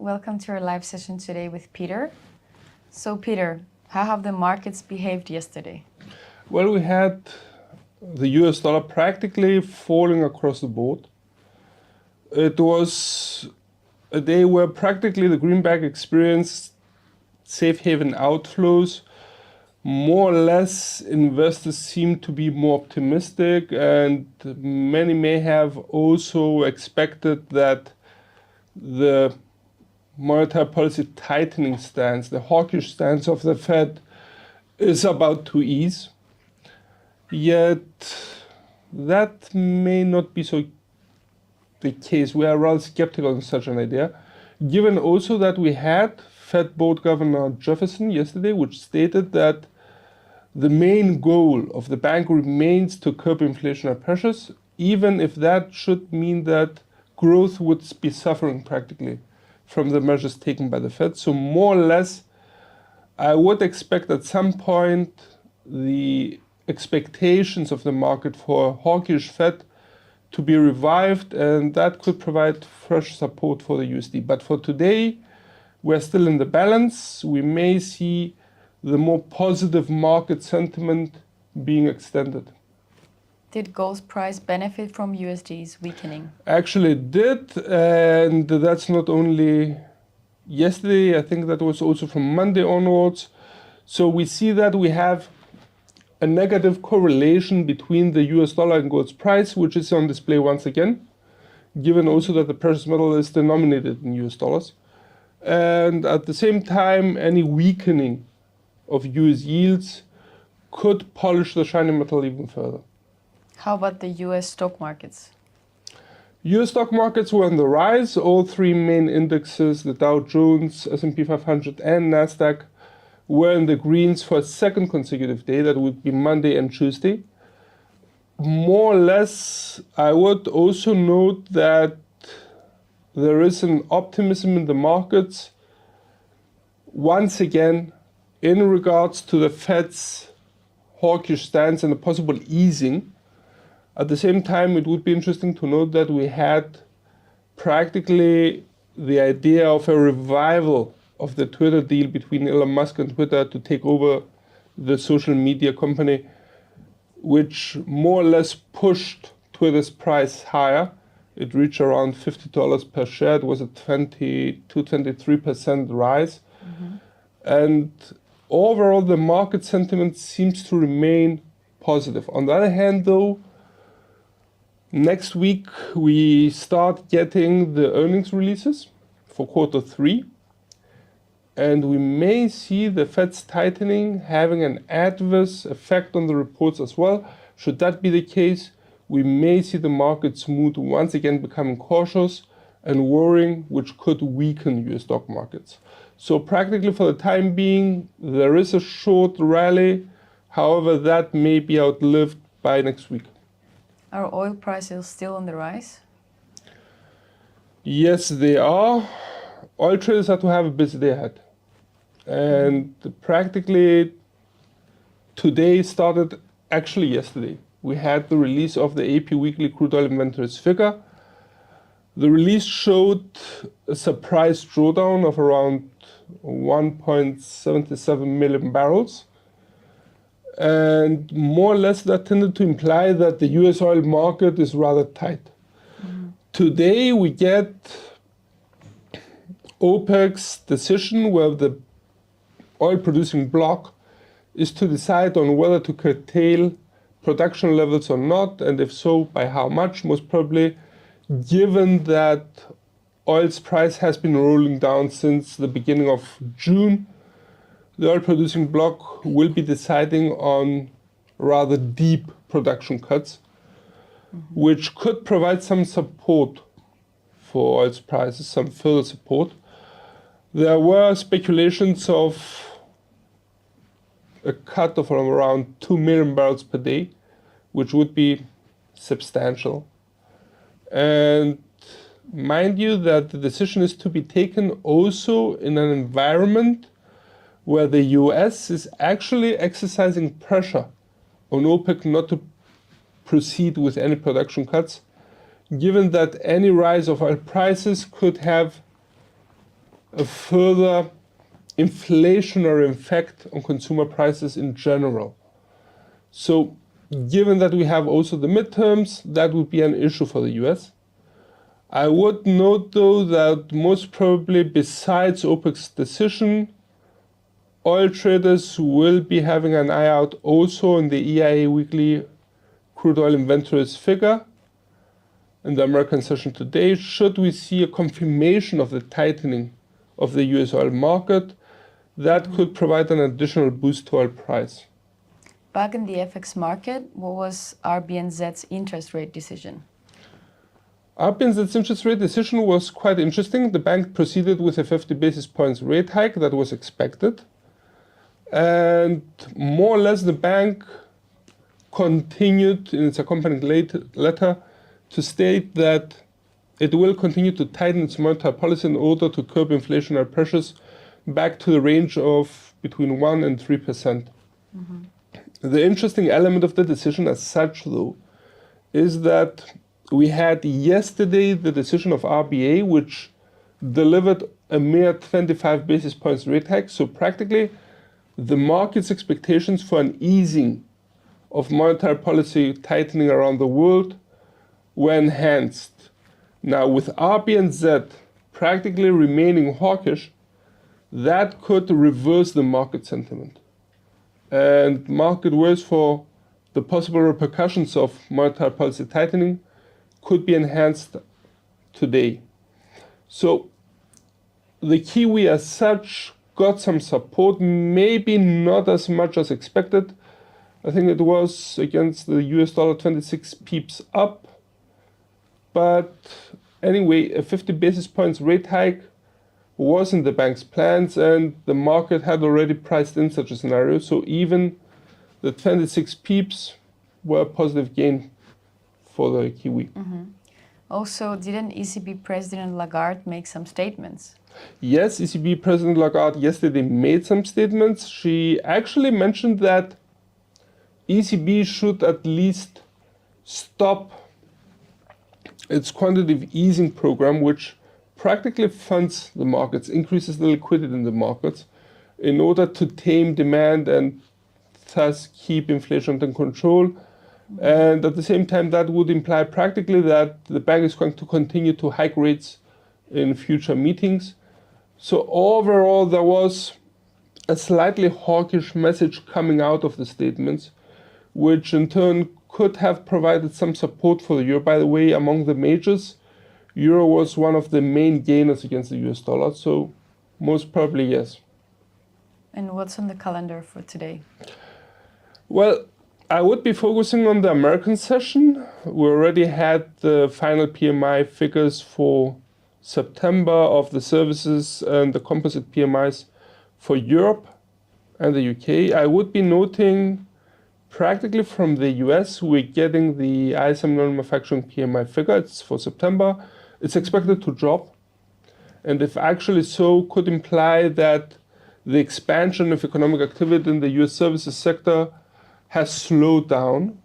welcome to our live session today with Peter. So Peter, how have the markets behaved yesterday? Well, we had the US dollar practically falling across the board. It was a day where practically the greenback experienced safe haven outflows. More or less, investors seem to be more optimistic, and many may have also expected that the monetary policy tightening stance, the hawkish stance of the Fed, is about to ease. Yet that may not be so the case. We are rather skeptical on such an idea, given also that we had Fed Board Governor Jefferson yesterday, which stated that the main goal of the bank remains to curb inflationary pressures, even if that should mean that growth would be suffering practically from the measures taken by the Fed. So more or less, I would expect at some point the expectations of the market for a hawkish Fed to be revived, and that could provide fresh support for the USD. But for today, we're still in the balance. We may see the more positive market sentiment being extended. Did gold's price benefit from USD's weakening? Actually it did, and that's not only yesterday, I think that was also from Monday onwards. So we see that we have a negative correlation between the US dollar and gold's price, which is on display once again, given also that the precious metal is denominated in US dollars. And at the same time, any weakening of US yields could polish the shiny metal even further. How about the US stock markets? US stock markets were on the rise. All three main indexes, the Dow Jones, S&P 500 and Nasdaq, were in the greens for a second consecutive day. That would be Monday and Tuesday. More or less, I would also note that there is an optimism in the markets once again in regards to the Fed's hawkish stance and a possible easing. At the same time, it would be interesting to note that we had practically the idea of a revival of the Twitter deal between Elon Musk and Twitter to take over the social media company, which more or less pushed Twitter's price higher. It reached around $50 per share. It was a 20 to 23% rise. Mm-hmm. And overall, the market sentiment seems to remain positive. On the other hand, though, next week we start getting the earnings releases for Q3, and we may see the Fed's tightening having an adverse effect on the reports as well. Should that be the case, we may see the market's mood once again becoming cautious and worrying, which could weaken US stock markets. So practically for the time being, there is a short rally. However, that may be outlived by next week. Are oil prices still on the rise? Yes, they are. Oil traders have to have a busy day ahead. And practically today started actually yesterday. We had the release of the AP weekly crude oil inventories figure. The release showed a surprise drawdown of around 1.77 million barrels. And more or less that tended to imply that the US oil market is rather tight. Mm-hmm. Today we get OPEC's decision where the oil producing bloc is to decide on whether to curtail production levels or not, and if so, by how much, most probably, given that oil's price has been rolling down since the beginning of June. The oil producing bloc will be deciding on rather deep production cuts, which could provide some support for oil's prices, some further support. There were speculations of a cut of around 2 million barrels per day, which would be substantial. And mind you that the decision is to be taken also in an environment where the US is actually exercising pressure on OPEC not to proceed with any production cuts, given that any rise of oil prices could have a further inflationary effect on consumer prices in general. So given that we have also the midterms, that would be an issue for the US. I would note, though, that most probably, besides OPEC's decision, oil traders will be having an eye out also on the EIA weekly crude oil inventories figure in the American session today. Should we see a confirmation of the tightening of the US oil market, that could provide an additional boost to oil price. Back in the FX market, what was RBNZ's interest rate decision? RBNZ's interest rate decision was quite interesting. The bank proceeded with a 50 basis points rate hike that was expected. And more or less the bank continued in its accompanying letter to state that it will continue to tighten its monetary policy in order to curb inflationary pressures back to the range of between 1% and 3%. The interesting element of the decision as such, though, is that we had yesterday the decision of RBA, which delivered a mere 25 basis points rate hike. So practically, the market's expectations for an easing of monetary policy tightening around the world were enhanced. Now, with RBNZ practically remaining hawkish, that could reverse the market sentiment. And market worries for the possible repercussions of monetary policy tightening could be enhanced today. So the Kiwi as such got some support, maybe not as much as expected. I think it was against the US dollar 26 pips up. But anyway, a 50 basis points rate hike was in the bank's plans, and the market had already priced in such a scenario. So even the 26 pips were a positive gain for the Kiwi. Also, didn't ECB President Lagarde make some statements? Yes, ECB President Lagarde yesterday made some statements. She actually mentioned that ECB should at least stop its quantitative easing program, which practically funds the markets, increases the liquidity in the markets, in order to tame demand and thus keep inflation under control. And at the same time, that would imply practically that the bank is going to continue to hike rates in future meetings. So overall, there was a slightly hawkish message coming out of the statements, which in turn could have provided some support for the euro. By the way, among the majors, euro was one of the main gainers against the US dollar, so most probably yes. And what's on the calendar for today? Well, I would be focusing on the American session. We already had the final PMI figures for September of the services and the composite PMIs for Europe and the UK. I would be noting practically from the US, we're getting the ISM non-manufacturing PMI figure. It's for September. It's expected to drop. And if actually so, could imply that the expansion of economic activity in the US services sector has slowed down.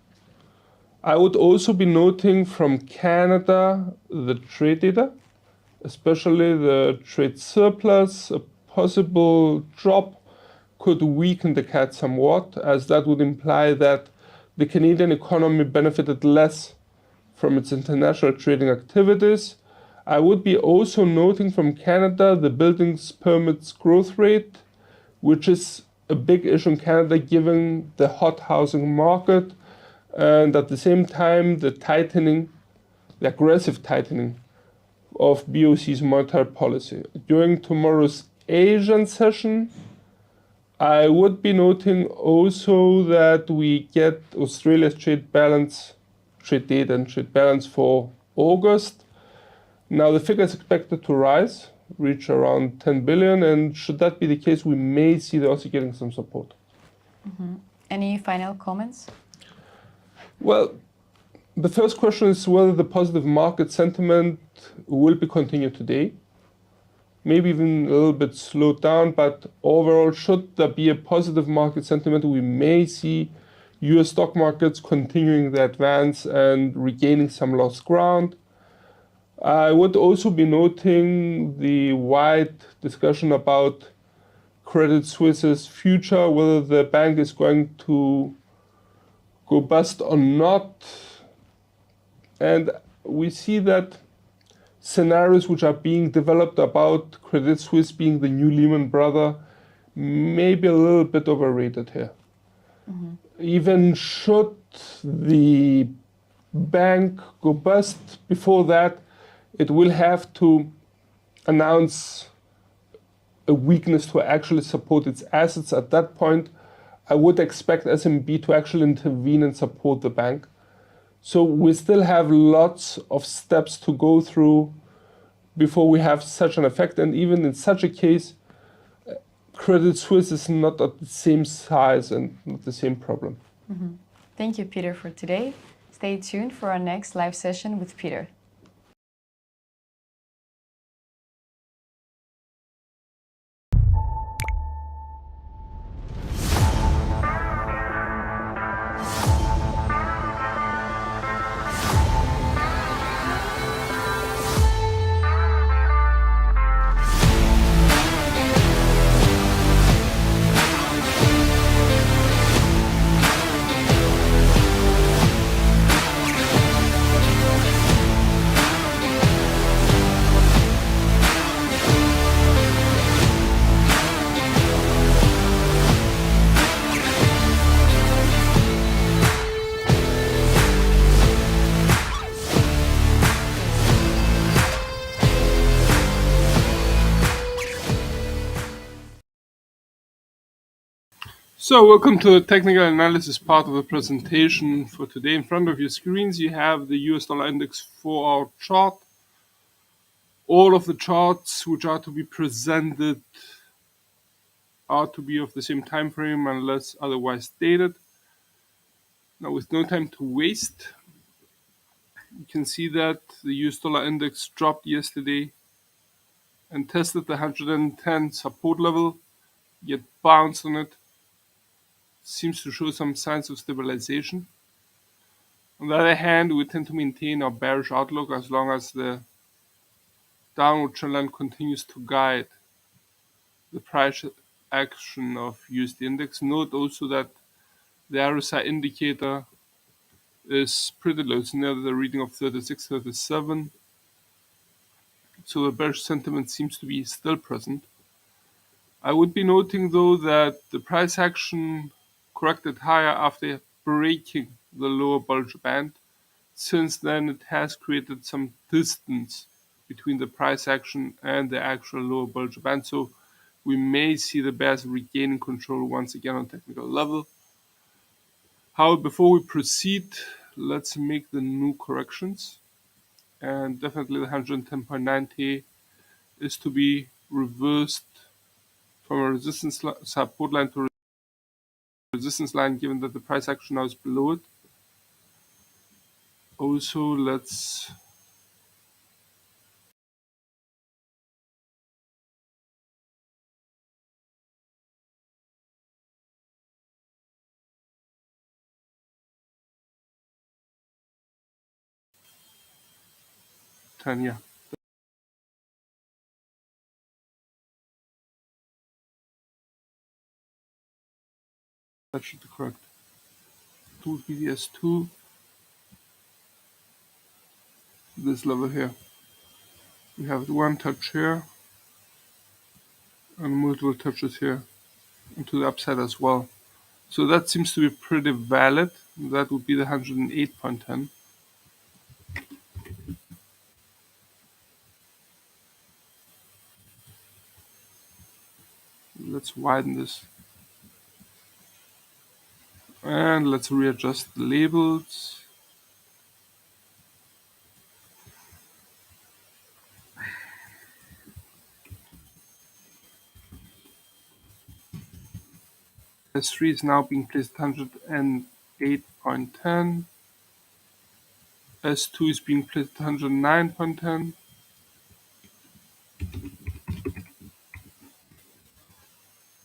I would also be noting from Canada the trade data, especially the trade surplus. A possible drop could weaken the CAD somewhat, as that would imply that the Canadian economy benefited less from its international trading activities. I would be also noting from Canada the buildings permits growth rate, which is a big issue in Canada given the hot housing market, and at the same time the tightening, the aggressive tightening of BOC's monetary policy. During tomorrow's Asian session, I would be noting also that we get Australia's trade data and trade balance for August. Now the figure is expected to rise, reach around 10 billion, and should that be the case, we may see the Aussie getting some support. Any final comments? Well, the first question is whether the positive market sentiment will be continued today. Maybe even a little bit slowed down, but overall, should there be a positive market sentiment, we may see US stock markets continuing their advance and regaining some lost ground. I would also be noting the wide discussion about Credit Suisse's future, whether the bank is going to go bust or not. And we see that scenarios which are being developed about Credit Suisse being the new Lehman Brothers may be a little bit overrated here. Even should the bank go bust before that, it will have to announce a weakness to actually support its assets. At that point, I would expect SMB to actually intervene and support the bank. So we still have lots of steps to go through before we have such an effect. And even in such a case, Credit Suisse is not at the same size and not the same problem. Thank you, Peter, for today. Stay tuned for our next live session with Peter. So welcome to the technical analysis part of the presentation for today. In front of your screens, you have the US dollar index 4-hour chart. All of the charts which are to be presented are to be of the same time frame unless otherwise stated. Now, with no time to waste, you can see that the US dollar index dropped yesterday and tested the 110 support level, yet bounced on it. Seems to show some signs of stabilization. On the other hand, we tend to maintain our bearish outlook as long as the downward trend line continues to guide the price action of USD index. Note also that the RSI indicator is pretty low. It's near the reading of 36, 37. So the bearish sentiment seems to be still present. I would be noting though that the price action corrected higher after breaking the lower Bollinger Band. Since then, it has created some distance between the price action and the actual lower Bollinger Band. So we may see the bears regaining control once again on technical level. However, before we proceed, let's make the new corrections. And definitely the 110.90 is to be reversed from a resistance support line to resistance line, given that the price action now is below it. Also, let's turn here. That should be correct. 2 BDS2, this level here. We have one touch here and multiple touches here and to the upside as well. So that seems to be pretty valid. That would be the 108.10. Let's widen this. And let's readjust the labels. S3 is now being placed at 108.10. S2 is being placed at 109.10.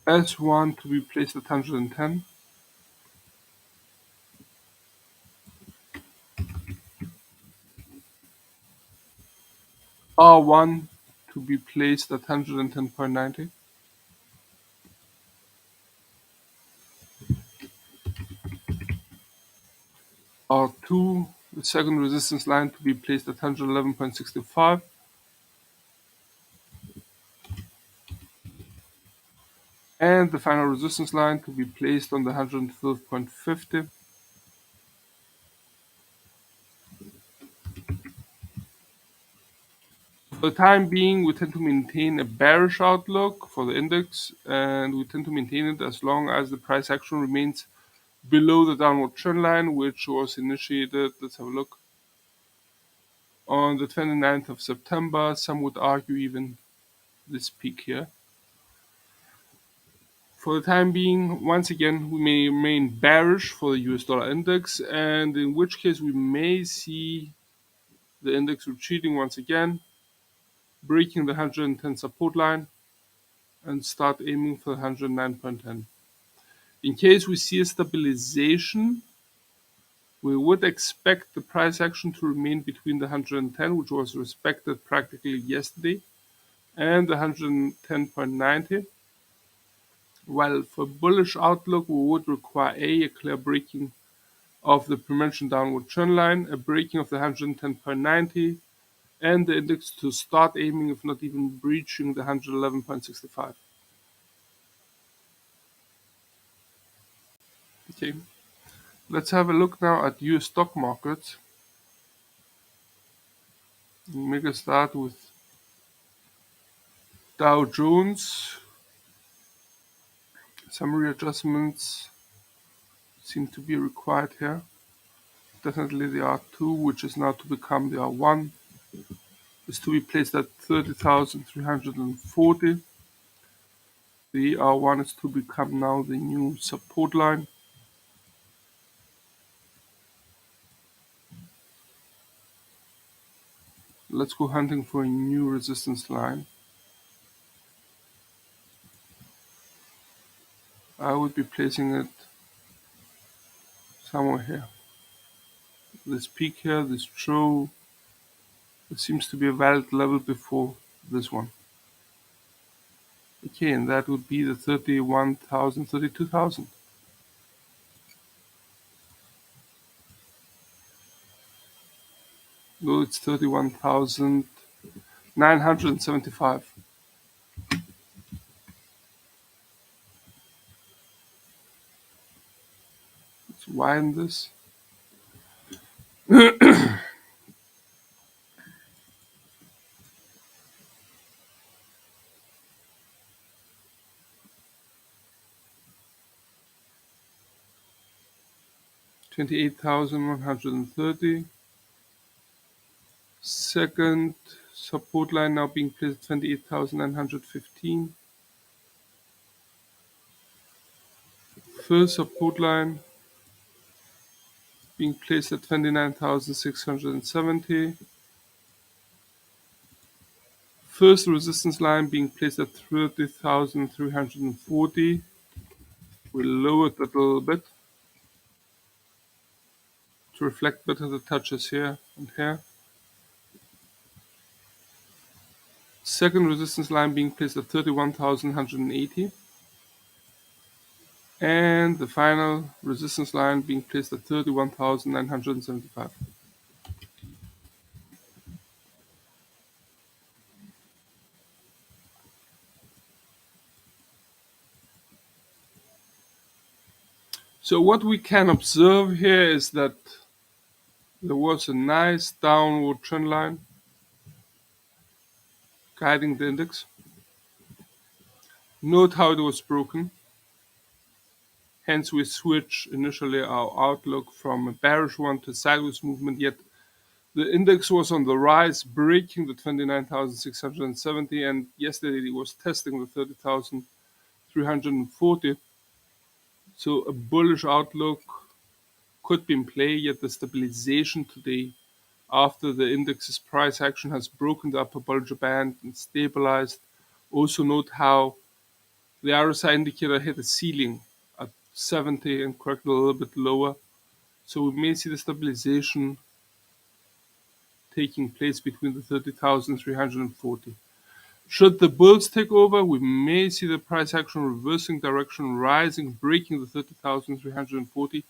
S1 to be placed at 110. R1 to be placed at 110.90. R2, the second resistance line, to be placed at 111.65. And the final resistance line to be placed on the 112.50. For the time being, we tend to maintain a bearish outlook for the index, and we tend to maintain it as long as the price action remains below the downward trend line, which was initiated, let's have a look, on the 29th of September. Some would argue even this peak here. For the time being, once again, we may remain bearish for the US dollar index, and in which case we may see the index retreating once again, breaking the 110 support line, and start aiming for 109.10. In case we see a stabilization, we would expect the price action to remain between the 110, which was respected practically yesterday, and the 110.90. While for bullish outlook, we would require a clear breaking of the prementioned downward trend line, a breaking of the 110.90, and the index to start aiming, if not even breaching, the 111.65. Okay, let's have a look now at US stock markets. We'll make a start with Dow Jones. Some readjustments seem to be required here. Definitely the R2, which is now to become the R1, is to be placed at 30,340. The R1 is to become now the new support line. Let's go hunting for a new resistance line. I would be placing it somewhere here. This peak here, this trough, it seems to be a valid level before this one. Okay, and that would be the 31,000, 32,000. No, it's 31,975. Let's widen this. 28,130. Second support line now being placed at 28,915. First support line being placed at 29,670. First resistance line being placed at 30,340. We'll lower it a little bit to reflect better the touches here and here. Second resistance line being placed at 31,180. And the final resistance line being placed at 31,975. So what we can observe here is that there was a nice downward trend line guiding the index. Note how it was broken. Hence we switch initially our outlook from a bearish one to a sideways movement, yet the index was on the rise, breaking the 29,670, and yesterday it was testing the 30,340. So a bullish outlook could be in play, yet the stabilization today after the index's price action has broken the upper Bollinger Band and stabilized. Also note how the RSI indicator hit a ceiling at 70 and corrected a little bit lower. So we may see the stabilization taking place between the 30,340. Should the bulls take over, we may see the price action reversing direction, rising, breaking the 30,340.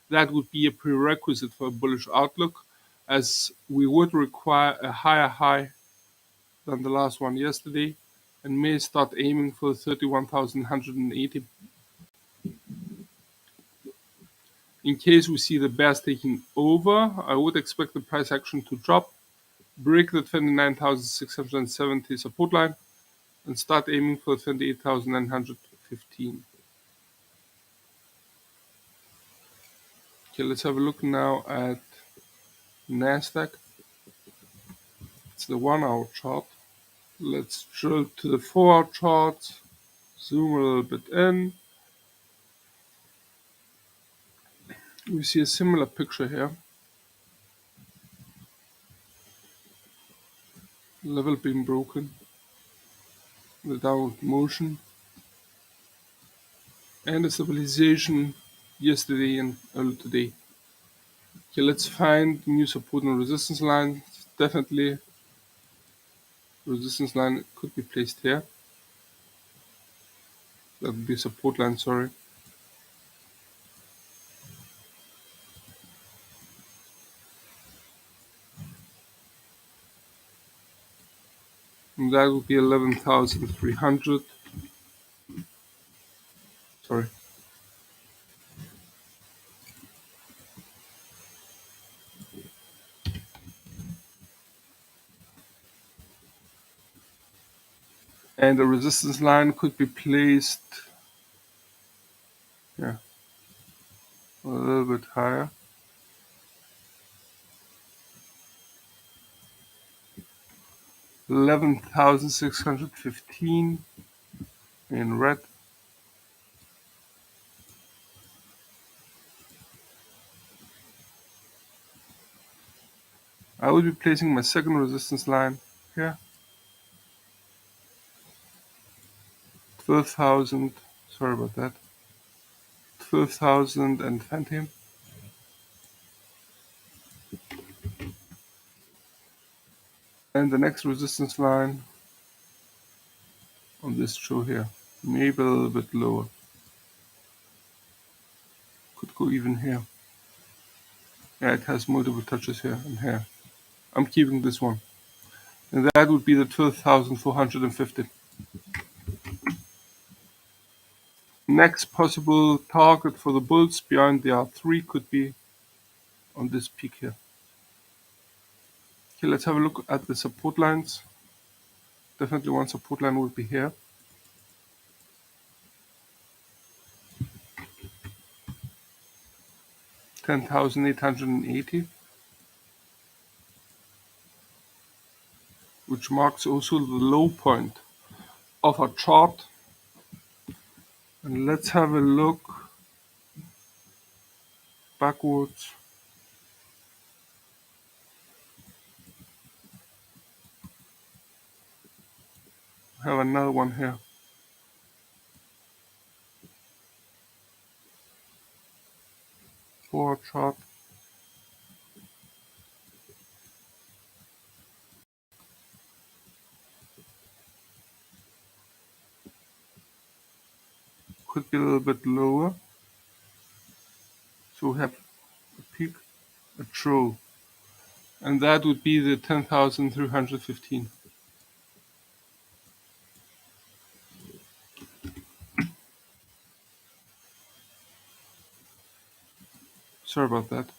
That would be a prerequisite for a bullish outlook, as we would require a higher high than the last one yesterday, and may start aiming for 31,180. In case we see the bears taking over, I would expect the price action to drop, break the 29,670 support line, and start aiming for 28,915. Okay, let's have a look now at Nasdaq. It's the 1 hour chart. Let's drill to the 4 hour chart, zoom a little bit in. We see a similar picture here. Level being broken, the downward motion, and a stabilization yesterday and early today. Okay, let's find new support and resistance line. Definitely resistance line could be placed here. That would be a support line, sorry. And that would be 11,300. Sorry. And the resistance line could be placed a little bit higher. $11,615 in red. I will be placing my second resistance line here. 12,000, sorry about that. 12,000 and Phantom. And the next resistance line on this show here, maybe a little bit lower. Could go even here. Yeah, it has multiple touches here and here. I'm keeping this one. And that would be the 12,450. Next possible target for the bulls behind the R3 could be on this peak here. Okay, let's have a look at the support lines. Definitely one support line would be here. $10,880, which marks also the low point of our chart. And let's have a look backwards. I have another one here. For our chart. Could be a little bit lower. So we have a peak, a trough. And that would be the 10,315. Sorry about that.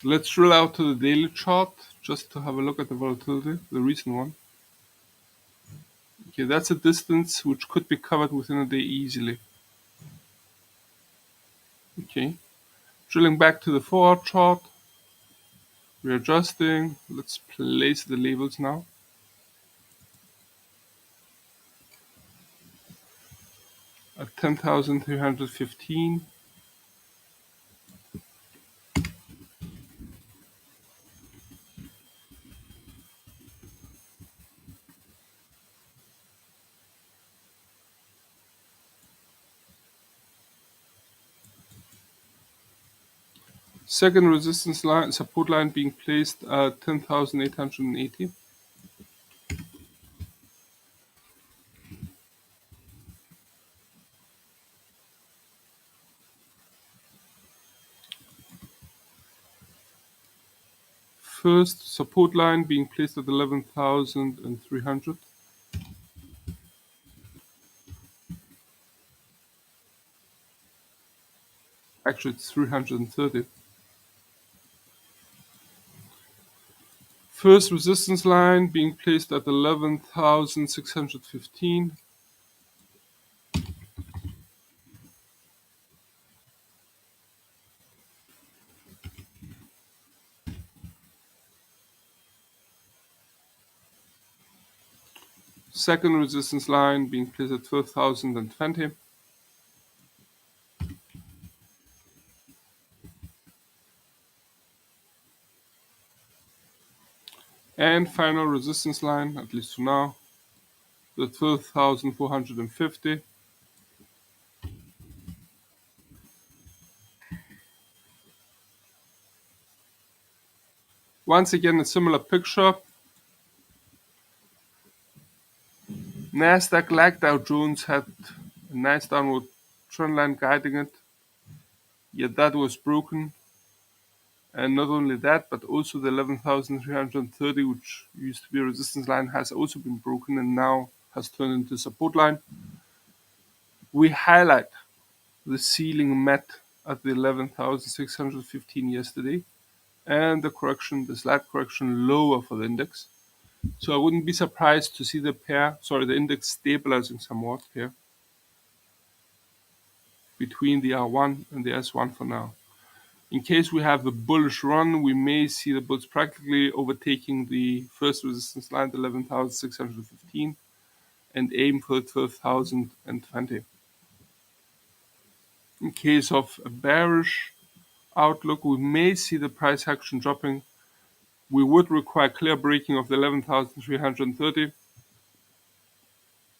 Let's drill out to the daily chart just to have a look at the volatility, the recent one. Okay, that's a distance which could be covered within a day easily. Okay, drilling back to the 4-hour chart, readjusting. Let's place the labels now. At 10,315. Second resistance line, support line being placed at 10,880. First support line being placed at 11,300. Actually, it's 330. First resistance line being placed at 11,615. Second resistance line being placed at 12,020. And final resistance line, at least for now, the 12,450. Once again, a similar picture. Nasdaq, like Dow Jones, had a nice downward trend line guiding it, yet that was broken. And not only that, but also the 11,330, which used to be a resistance line, has also been broken and now has turned into support line. We highlight the ceiling met at the 11,615 yesterday, and the correction, the slight correction lower for the index. So I wouldn't be surprised to see the index stabilizing somewhat here between the R1 and the S1 for now. In case we have a bullish run, we may see the bulls practically overtaking the first resistance line, 11,615, and aim for 12,020. In case of a bearish outlook, we may see the price action dropping. We would require clear breaking of the 11,330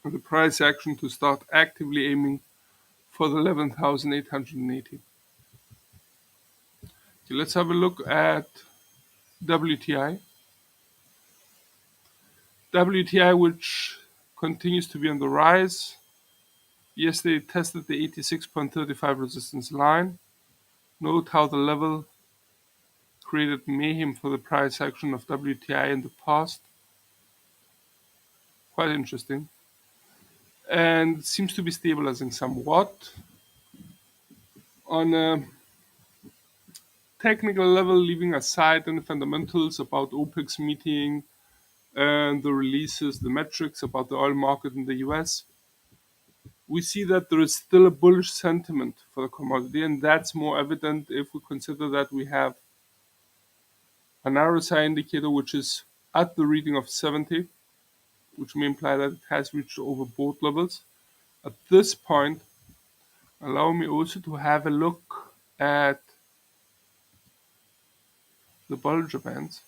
and the price action to start actively aiming for the 11,880. Okay, let's have a look at WTI. WTI, which continues to be on the rise. Yesterday it tested the 86.35 resistance line. Note how the level created mayhem for the price action of WTI in the past. Quite interesting. And seems to be stabilizing somewhat. On a technical level, leaving aside any fundamentals about OPEC's meeting and the releases, the metrics about the oil market in the US, we see that there is still a bullish sentiment for the commodity, and that's more evident if we consider that we have an RSI indicator which is at the reading of 70, which may imply that it has reached overbought levels. At this point, allow me also to have a look at the Bollinger Bands.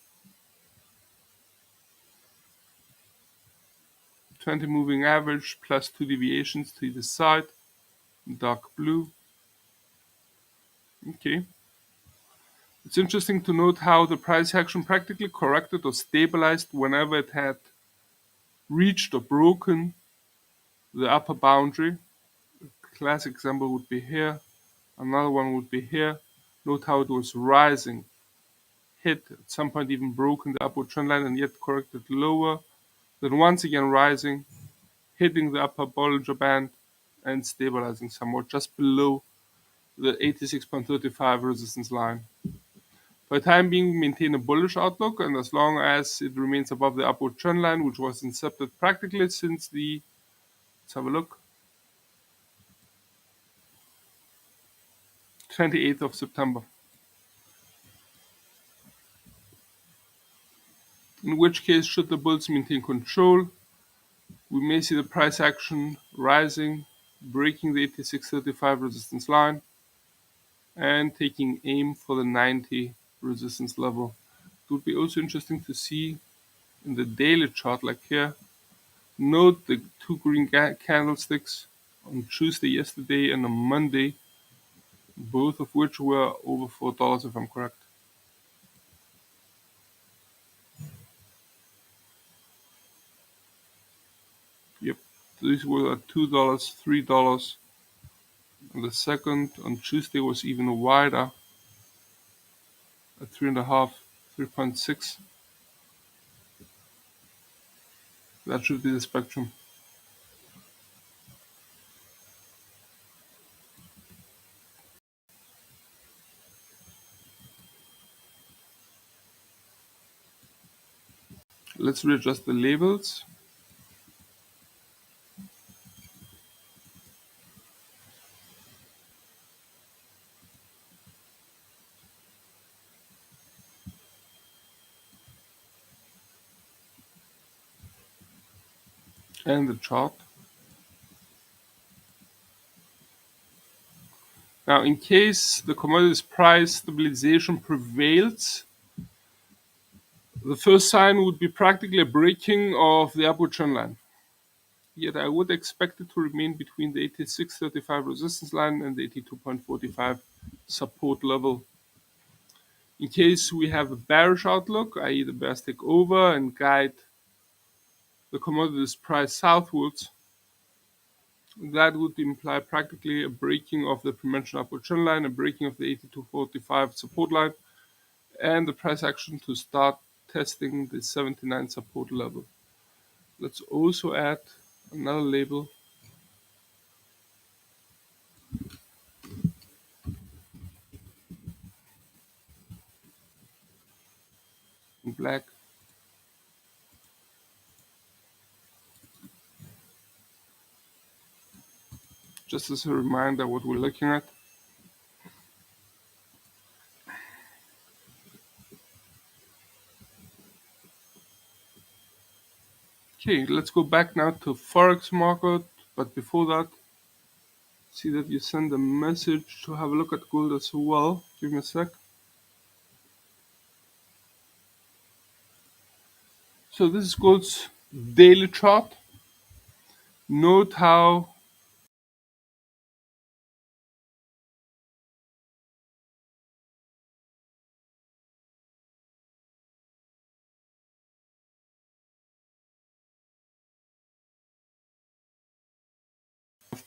20 moving average plus 2 deviations to either side, dark blue. Okay. It's interesting to note how the price action practically corrected or stabilized whenever it had reached or broken the upper boundary. A classic example would be here. Another one would be here. Note how it was rising, hit, at some point even broken the upward trend line and yet corrected lower. Then once again rising, hitting the upper Bollinger Band and stabilizing somewhat just below the 86.35 resistance line. For the time being, maintain a bullish outlook, and as long as it remains above the upward trend line, which was incepted practically since the, let's have a look, 28th of September. In which case, should the bulls maintain control, we may see the price action rising, breaking the 86.35 resistance line, and taking aim for the 90 resistance level. It would be also interesting to see in the daily chart, like here, note the two green candlesticks on Tuesday yesterday and on Monday. both of which were over $4 if I'm correct. Yep, these were at $2, $3. And the second on Tuesday was even wider at 3.5, 3.6. That should be the spectrum. Let's readjust the labels. And the chart. Now, in case the commodities price stabilization prevails, the first sign would be practically a breaking of the upward trend line. Yet I would expect it to remain between the 86.35 resistance line and the 82.45 support level. In case we have a bearish outlook, i.e. the bears take over and guide the commodities price southwards, that would imply practically a breaking of the pre-mentioned upward trend line, a breaking of the 82.45 support line, and the price action to start testing the 79 support level. Let's also add another label in black. Just as a reminder what we're looking at. Okay, let's go back now to Forex market, but before that, see that you send a message to have a look at gold as well. Give me a sec. So this is gold's daily chart. Note how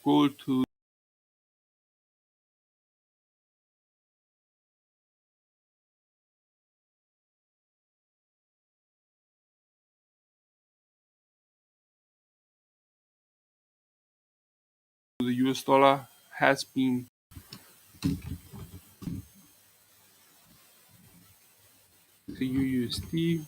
gold to the US dollar has been the UUSD.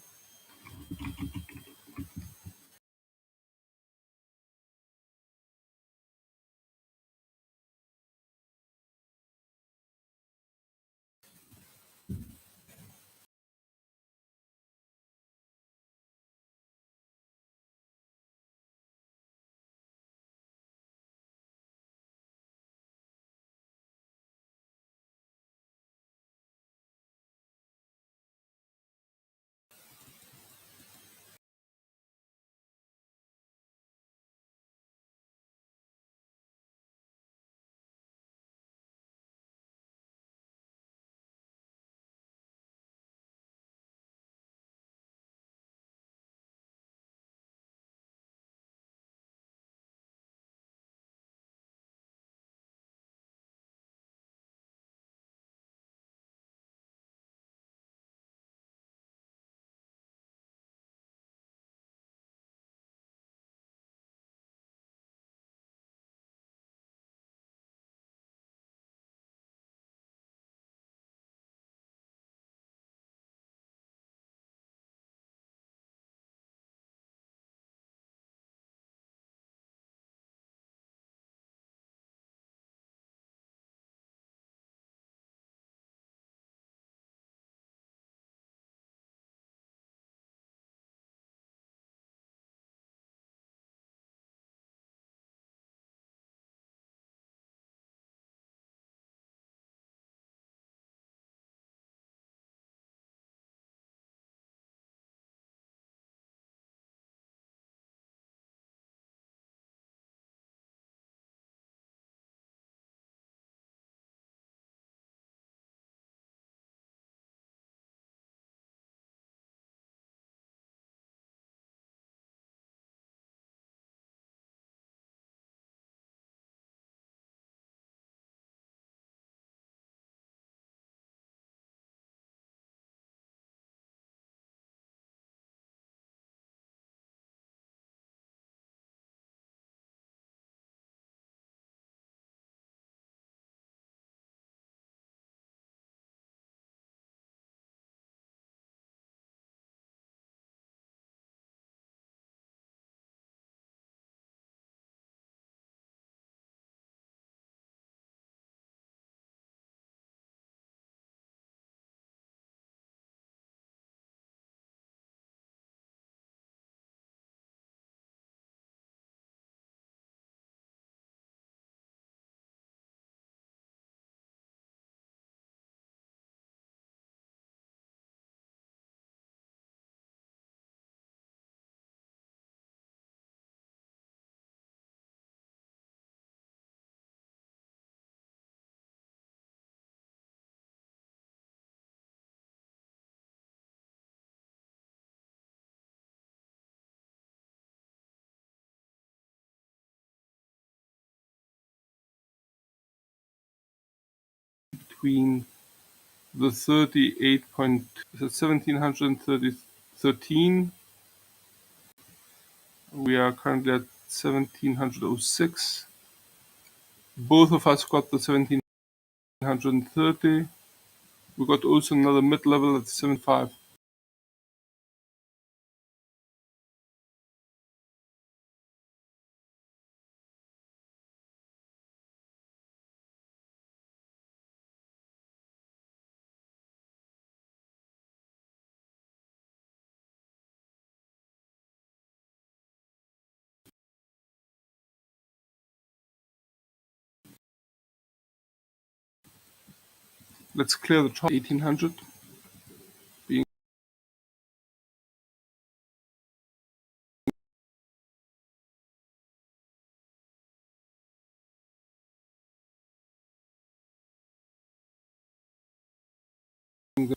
between the 1713. We are currently at 1706. Both of us got the 1730. We got also another mid-level at 75. Let's clear the chart. 1800 being the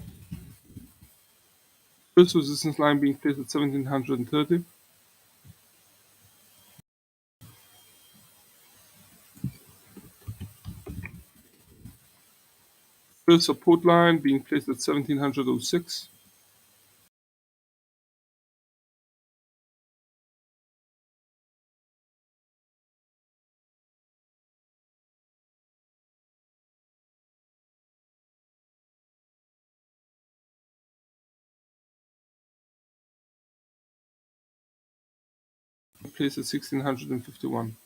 first resistance line being placed at 1730. First support line being placed at 1706. Placed at 1651.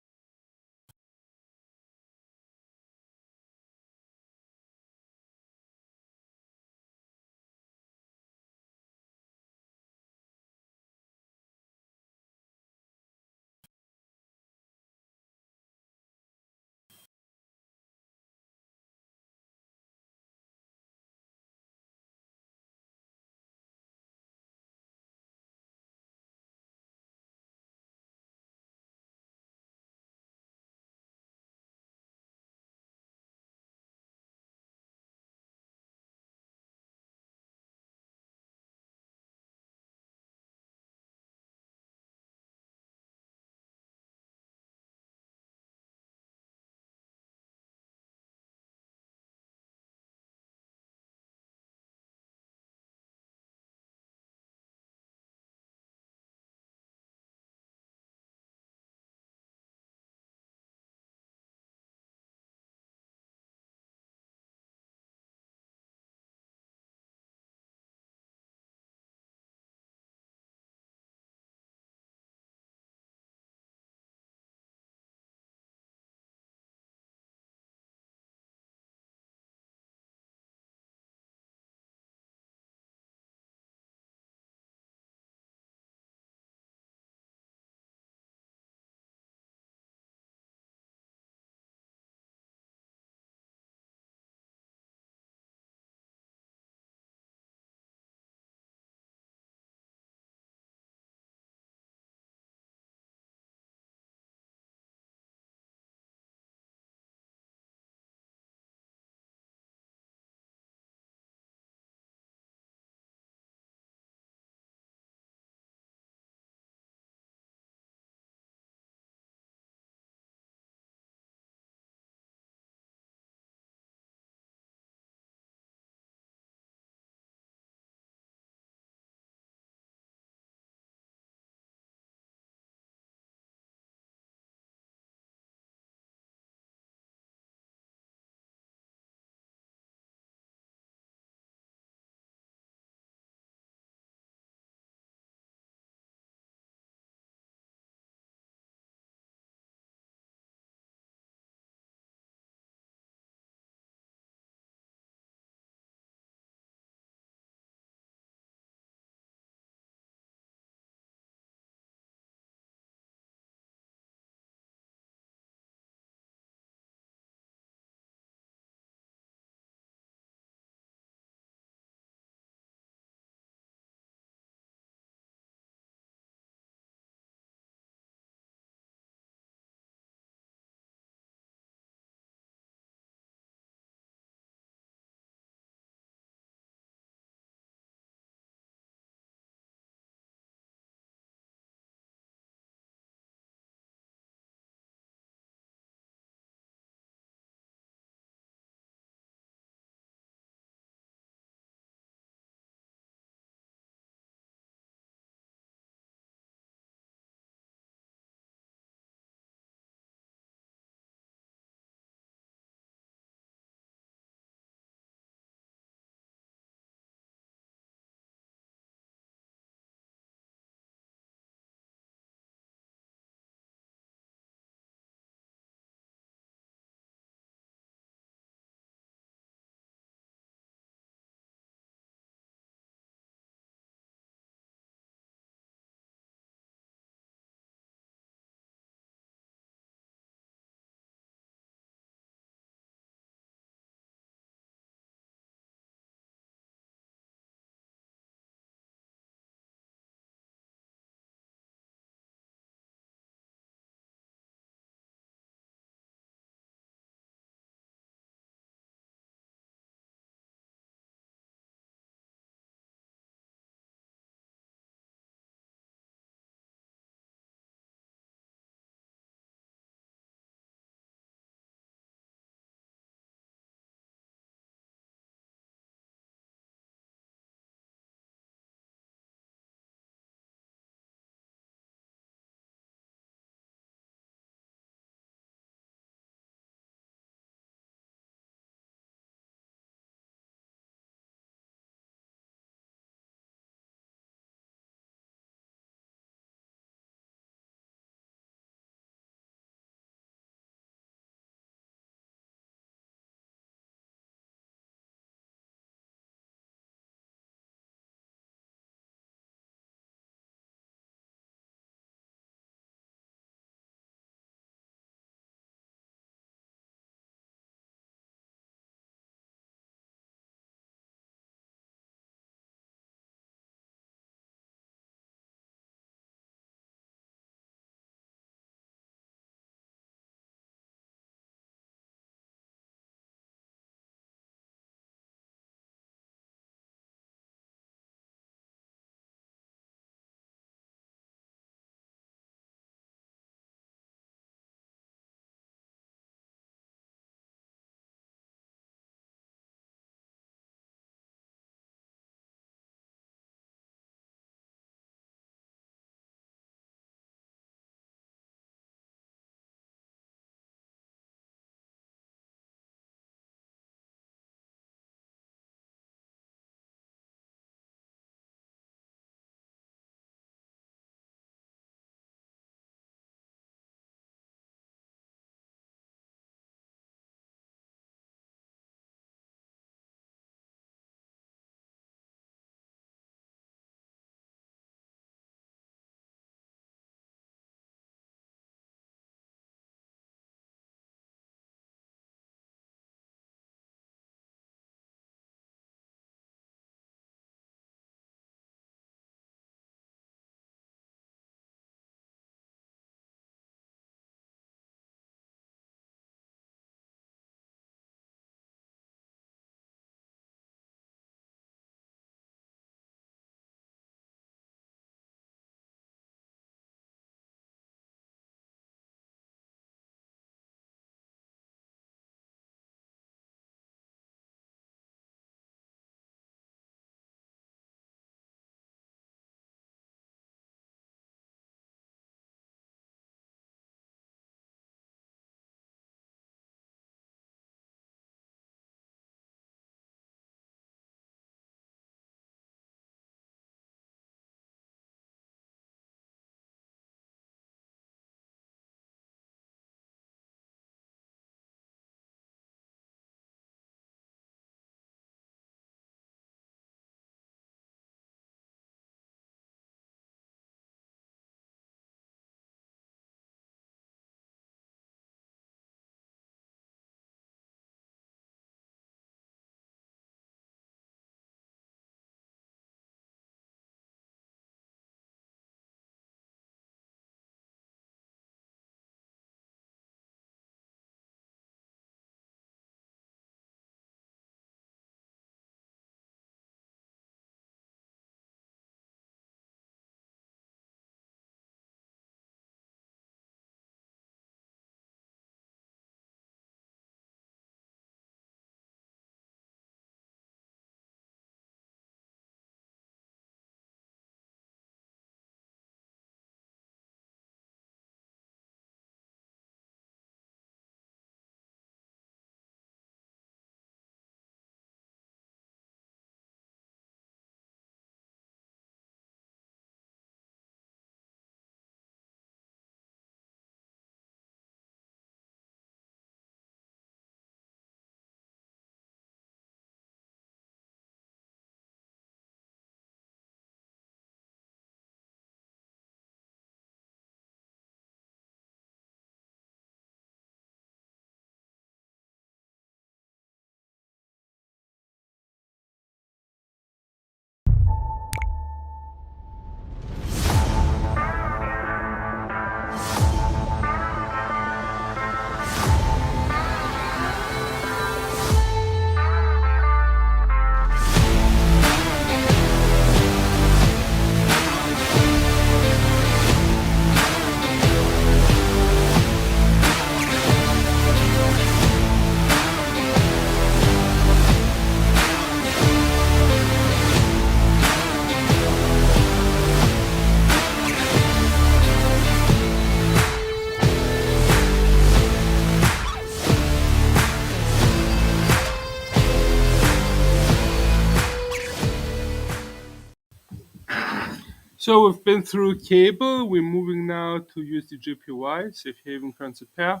So we've been through cable. We're moving now to USD/JPY, safe haven currency pair,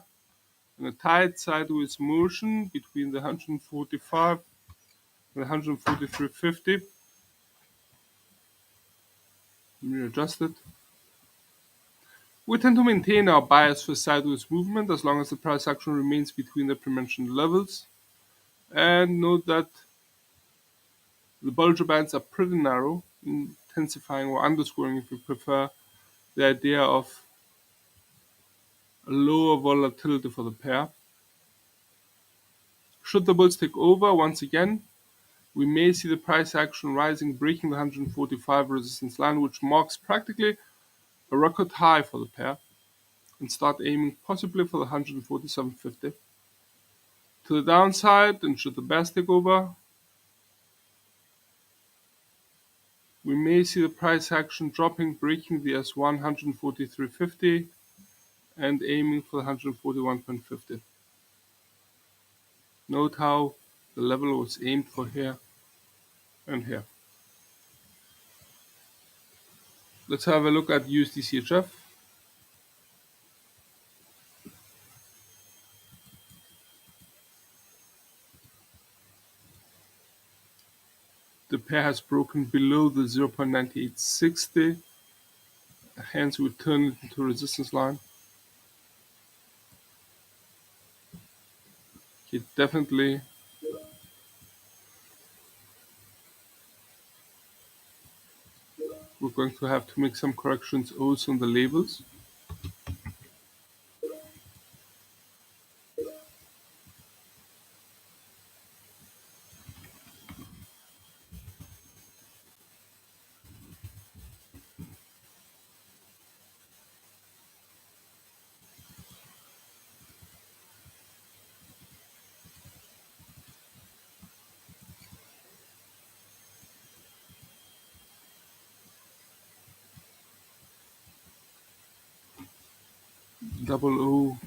in a tight sideways motion between the 145 and 143.50. Let me adjust it. We tend to maintain our bias for sideways movement as long as the price action remains between the pre-mentioned levels. And note that the Bollinger Bands are pretty narrow, intensifying or underscoring, if you prefer, the idea of a lower volatility for the pair. Should the bulls take over, once again, we may see the price action rising, breaking the 145 resistance line, which marks practically a record high for the pair, and start aiming possibly for the 147.50. To the downside, and should the bears take over, we may see the price action dropping, breaking the S1 143.50 and aiming for the 141.50. Note how the level was aimed for here and here. Let's have a look at USD/CHF. The pair has broken below the 0.9860, hence we turn it into a resistance line. Okay, definitely we're going to have to make some corrections also on the labels. Double O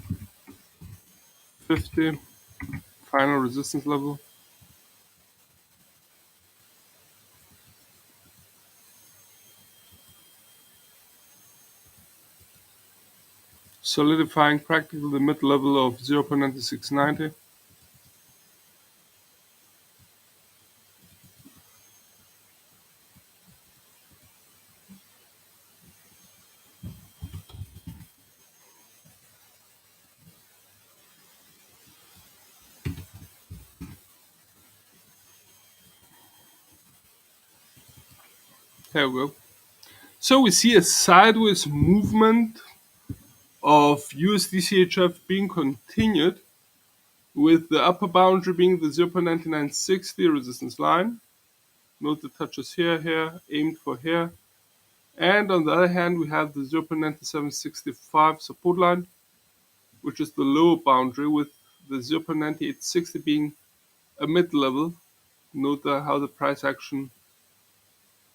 50, final resistance level. Solidifying practically the mid level of 0.9690. There we go. So we see a sideways movement of USD/CHF being continued, with the upper boundary being the 0.9960 resistance line. Note the touches here, aimed for here. And on the other hand, we have the 0.9765 support line, which is the lower boundary, with the 0.9860 being a mid-level. Note how the price action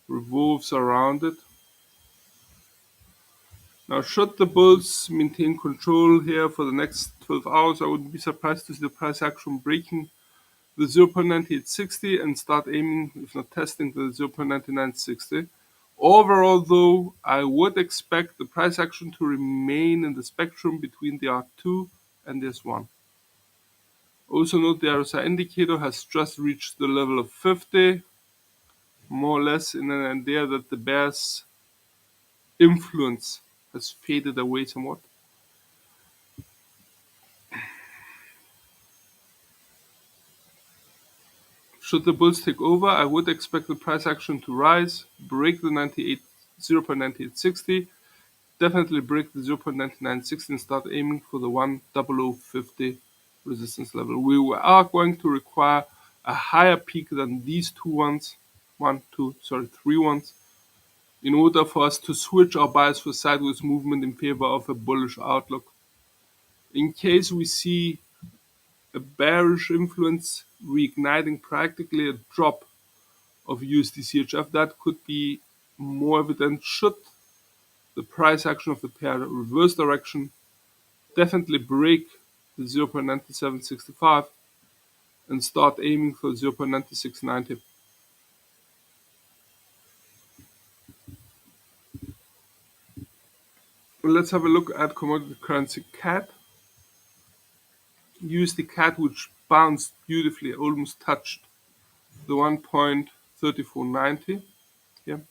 revolves around it. Now, should the bulls maintain control here for the next 12 hours, I wouldn't be surprised to see the price action breaking the 0.9860 and start aiming, if not testing, the 0.9960. Overall, though, I would expect the price action to remain in the spectrum between the R2 and the S1. Also note the RSI indicator has just reached the level of 50, more or less in an idea that the bear's influence has faded away somewhat. Should the bulls take over, I would expect the price action to rise, break the 0.9860, definitely break the 0.9960 and start aiming for the 10050 resistance level. We are going to require a higher peak than these three ones, in order for us to switch our bias for sideways movement in favor of a bullish outlook. In case we see a bearish influence reigniting practically a drop of USD/CHF, that could be more evident should the price action of the pair reverse direction, definitely break the 0.9765 and start aiming for 0.9690. Let's have a look at commodity currency CAD. USD CAD, which bounced beautifully, almost touched the 1.3490 here,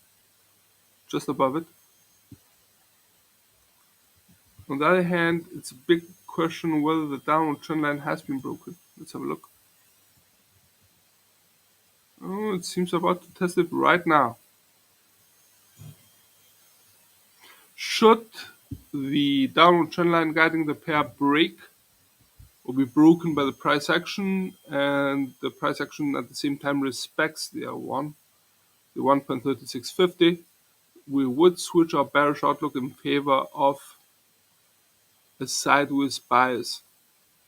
just above it. On the other hand, it's a big question whether the downward trend line has been broken. Let's have a look. Oh, it seems about to test it right now. Should the downward trend line guiding the pair break or be broken by the price action, and the price action at the same time respects the L1, the 1.3650, we would switch our bearish outlook in favor of a sideways bias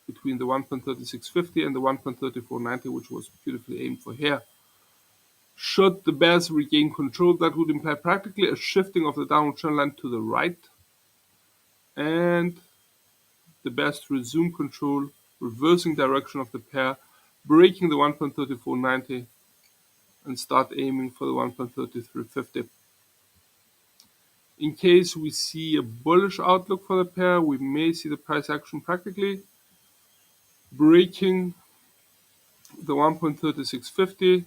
between the 1.3650 and the 1.3490, which was beautifully aimed for here. Should the bears regain control, that would imply practically a shifting of the downward trend line to the right, and the bears to resume control, reversing direction of the pair, breaking the 1.3490, and start aiming for the 1.3350. In case we see a bullish outlook for the pair, we may see the price action practically breaking the 1.3650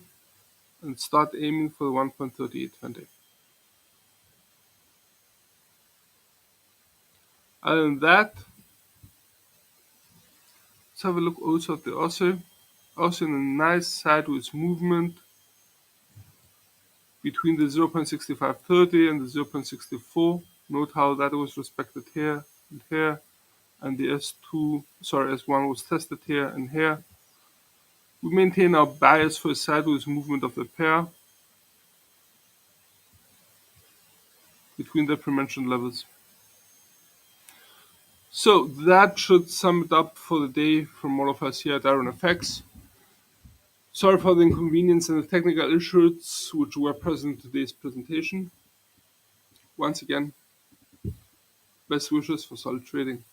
and start aiming for the 1.3820. Other than that, let's have a look also at the Aussie. Also in a nice sideways movement between the 0.6530 and the 0.64. Note how that was respected here and here, and the S1 was tested here and here. We maintain our bias for a sideways movement of the pair between the aforementioned levels. So that should sum it up for the day from all of us here at Iron FX. Sorry for the inconvenience and the technical issues which were present in today's presentation. Once again, best wishes for solid trading.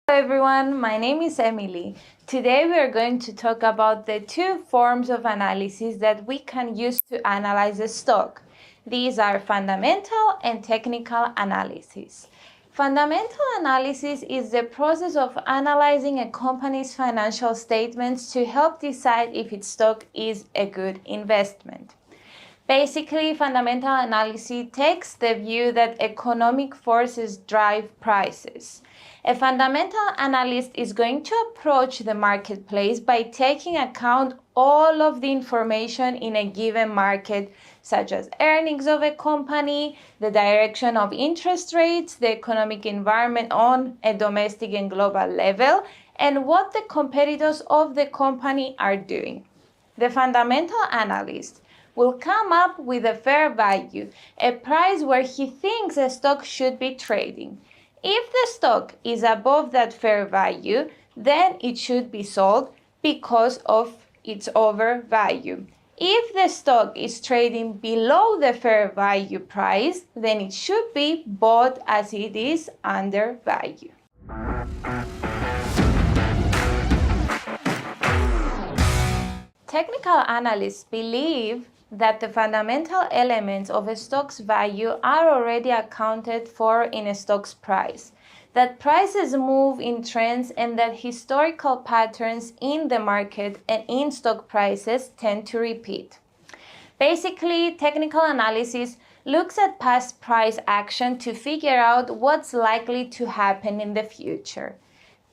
Hello everyone, my name is Emily. Today we are going to talk about the two forms of analysis that we can use to analyze a stock. These are fundamental and technical analysis. Fundamental analysis is the process of analyzing a company's financial statements to help decide if its stock is a good investment. Basically, fundamental analysis takes the view that economic forces drive prices. A fundamental analyst is going to approach the marketplace by taking account all of the information in a given market, such as earnings of a company, the direction of interest rates, the economic environment on a domestic and global level, and what the competitors of the company are doing. The fundamental analyst will come up with a fair value, a price where he thinks a stock should be trading. If the stock is above that fair value, then it should be sold because of its overvalue. If the stock is trading below the fair value price, then it should be bought as it is undervalued. Technical analysts believe that the fundamental elements of a stock's value are already accounted for in a stock's price, that prices move in trends and that historical patterns in the market and in stock prices tend to repeat. Basically, technical analysis looks at past price action to figure out what's likely to happen in the future.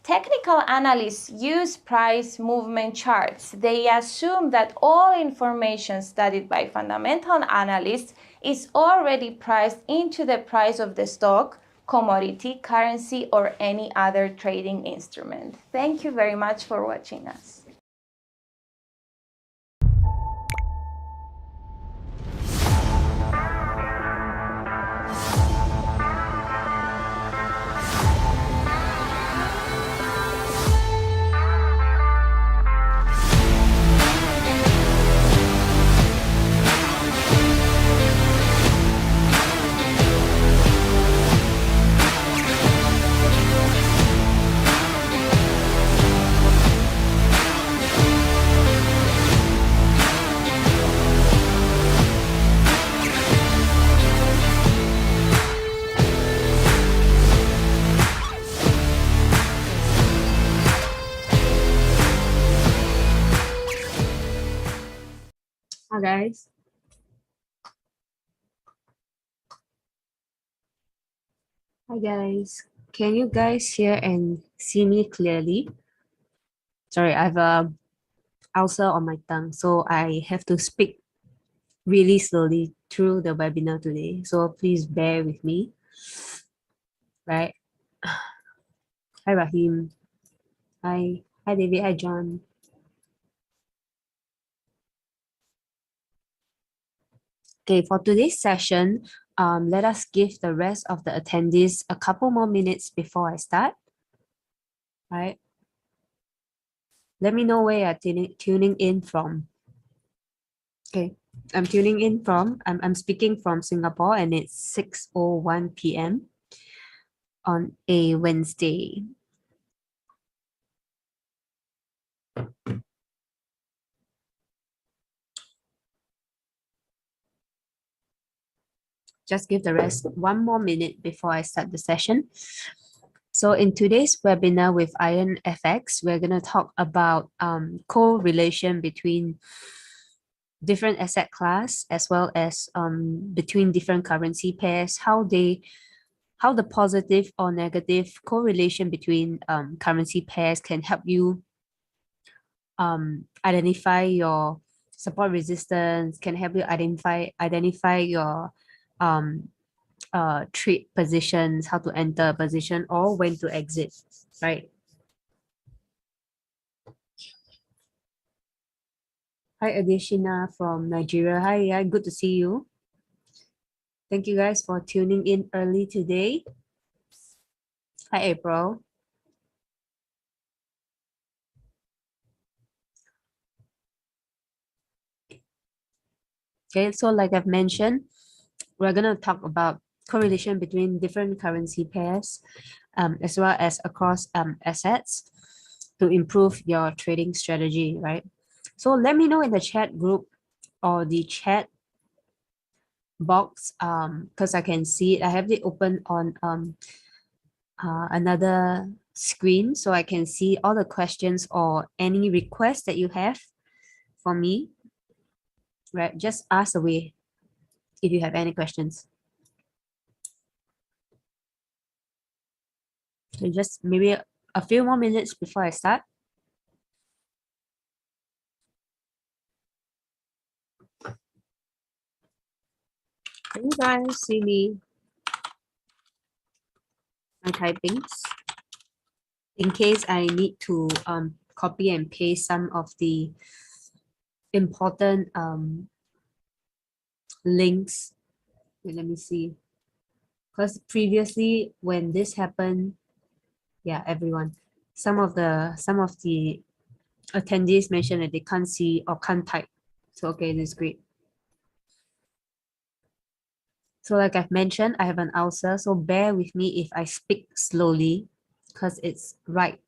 Technical analysts use price movement charts. They assume that all information studied by fundamental analysts is already priced into the price of the stock, commodity, currency, or any other trading instrument. Thank you very much for watching us. Hi guys. Hi guys. Can you guys hear and see me clearly? Sorry, I have a ulcer on my tongue, so I have to speak really slowly through the webinar today. So please bear with me. Right. Hi Rahim. Hi. Hi David. Hi John. Okay, for today's session, let us give the rest of the attendees a couple more minutes before I start. Right. Let me know where you're tuning in from. Okay, I'm speaking from Singapore, and it's 6:01 p.m. on a Wednesday. Just give the rest one more minute before I start the session. So in today's webinar with Iron FX, we're going to talk about correlation between different asset class as well as between different currency pairs, how the positive or negative correlation between currency pairs can help you identify your support resistance, can help you identify your trade positions, how to enter a position or when to exit, right? Hi Adeshina from Nigeria. Hi, good to see you. Thank you guys for tuning in early today. Hi April. Okay, so like I've mentioned, we're going to talk about correlation between different currency pairs as well as across assets to improve your trading strategy, right? So let me know in the chat group or the chat box because I can see it. I have it open on another screen so I can see all the questions or any requests that you have for me, right? Just ask away if you have any questions. So just maybe a few more minutes before I start. Can you guys see me? My typings. In case I need to copy and paste some of the important links. Wait, let me see. Because previously when this happened, yeah, everyone, some of the attendees mentioned that they can't see or can't type. So okay, this is great. So like I've mentioned, I have an ulcer, so bear with me if I speak slowly because it's right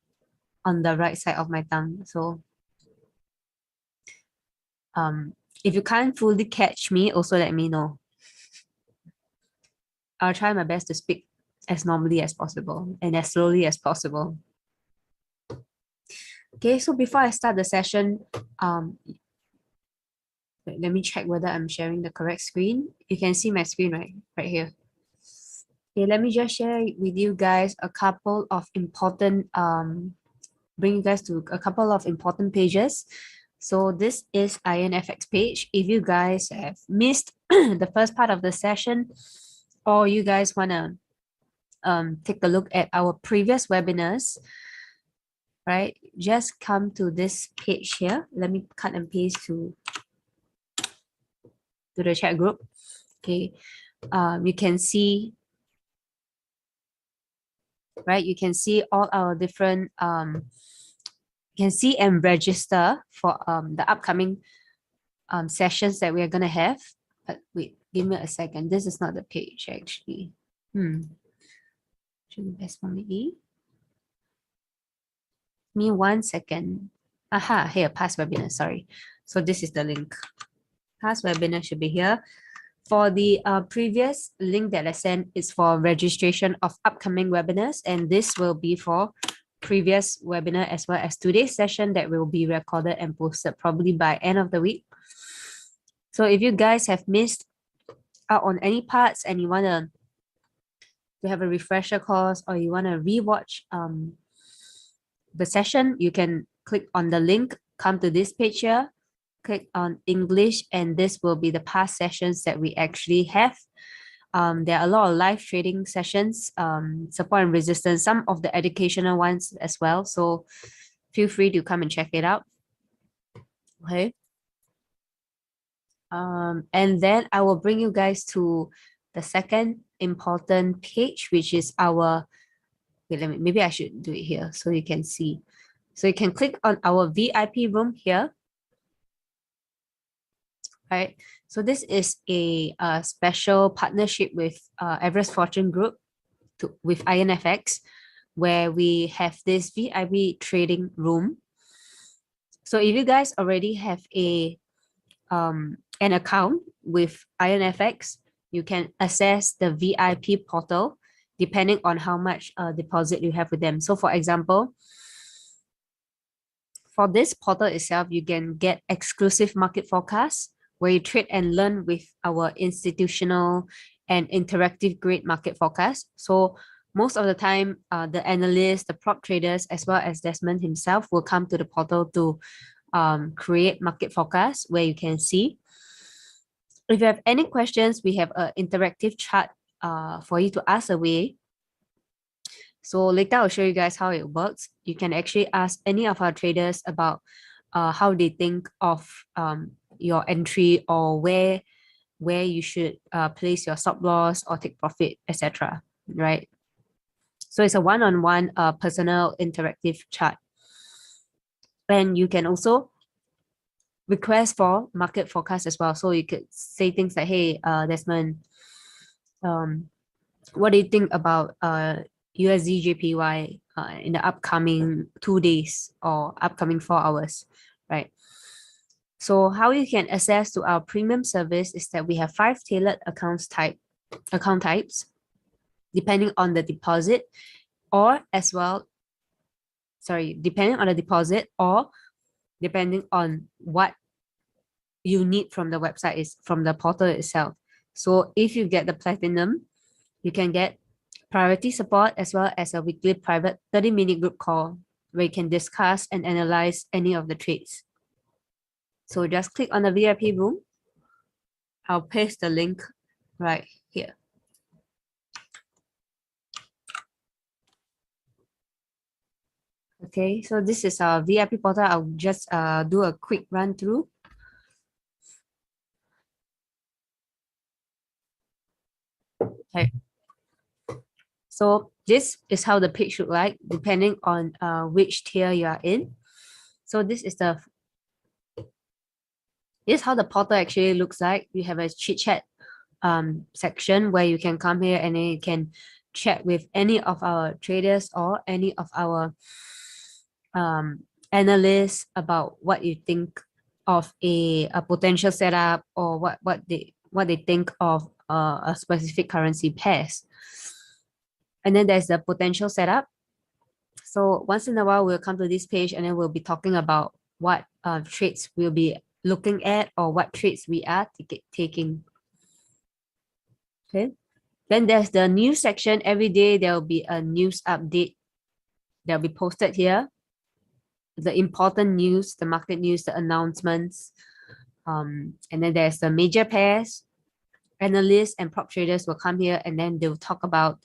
on the right side of my tongue. So if you can't fully catch me, also let me know. I'll try my best to speak as normally as possible and as slowly as possible. Okay, so before I start the session, let me check whether I'm sharing the correct screen. You can see my screen right here. Okay, let me just share with you guys a couple of important bring you guys to a couple of important pages So this is INFX page. If you guys have missed the first part of the session, or you guys want to take a look at our previous webinars, right? Just come to this page here. Let me cut and paste to the chat group. Okay, you can see, right? You can see all our different you can see and register for the upcoming sessions that we are gonna have. But wait, give me a second. This is not the page actually. Should be best for me. Me 1 second. Aha, here, past webinar, sorry. So this is the link. Past webinar should be here. For the previous link that I sent is for registration of upcoming webinars, and this will be for previous webinar as well as today's session that will be recorded and posted probably by end of the week. So if you guys have missed out on any parts and you want to have a refresher course, or you want to rewatch the session, you can click on the link, come to this page here, click on English, and this will be the past sessions that we actually have. There are a lot of live trading sessions, support and resistance, some of the educational ones as well. So feel free to come and check it out. Okay. And then I will bring you guys to the second important page, which is our, wait, maybe I should do it here so you can see. So you can click on our VIP room here. Right. So this is a special partnership with Everest Fortune Group with INFX, where we have this VIP trading room. So if you guys already have an account with INFX, you can access the VIP portal depending on how much deposit you have with them. So for example, for this portal itself, you can get exclusive market forecasts where you trade and learn with our institutional and interactive grade market forecast. So most of the time, the analysts, the prop traders, as well as Desmond himself will come to the portal to create market forecasts where you can see. If you have any questions, we have an interactive chat for you to ask away. So later I'll show you guys how it works. You can actually ask any of our traders about how they think of your entry, or where you should place your stop loss or take profit, etc. Right? So it's a one-on-one personal interactive chat. And you can also request for market forecast as well. So you could say things like, hey, Desmond, what do you think about USD JPY in the upcoming 2 days or upcoming 4 hours, right? So how you can access to our premium service is that we have 5 tailored account types, depending on the deposit, or as well, depending on the deposit or depending on what you need from the website, is from the portal itself. So if you get the platinum, you can get priority support as well as a weekly private 30-minute group call where you can discuss and analyze any of the trades. So just click on the VIP room. I'll paste the link right here. Okay, so this is our VIP portal. I'll just do a quick run through. Okay. So this is how the page look like, depending on which tier you are in. So this is how the portal actually looks like. You have a chit chat section where you can come here and then you can chat with any of our traders or any of our analysts about what you think of a potential setup, or what they think of a specific currency pairs. And then there's the potential setup. So once in a while, we'll come to this page and then we'll be talking about what trades we'll be looking at or what trades we are taking. Okay. Then there's the news section. Every day there will be a news update that will be posted here. the important news, the market news, the announcements. And then there's the major pairs. Analysts and prop traders will come here and then they'll talk about,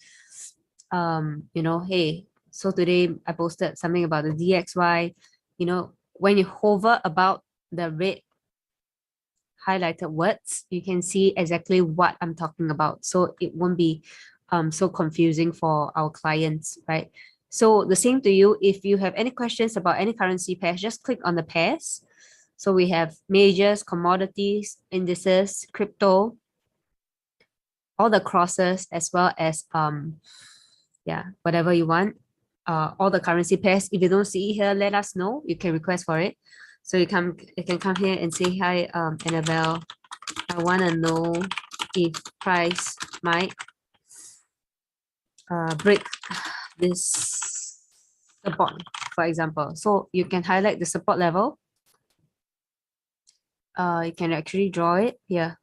hey, so today I posted something about the DXY. When you hover about the red highlighted words, you can see exactly what I'm talking about. So it won't be so confusing for our clients, right? So the same to you, if you have any questions about any currency pairs, just click on the pairs. So we have majors, commodities, indices, crypto, all the crosses, as well as whatever you want, all the currency pairs. If you don't see it here, let us know. You can request for it. So you can come here and say, hi, Annabelle, I want to know if price might break this support, for example. So you can highlight the support level. You can actually draw it here,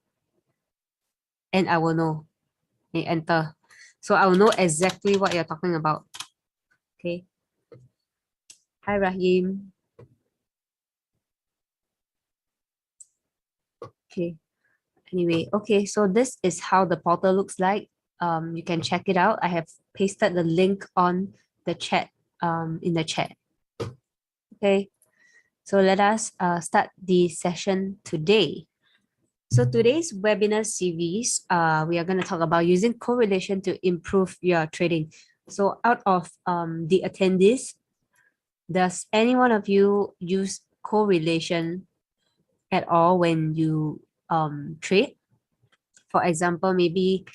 and I will know. Okay, enter. So I will know exactly what you're talking about. Okay. Hi, Rahim. Okay. Anyway, okay, so this is how the portal looks like. You can check it out. I have pasted the link on the chat, in the chat. Okay, so let us start the session today. So today's webinar series, we are going to talk about using correlation to improve your trading. So out of the attendees, does any one of you use correlation at all when you trade? For example, maybe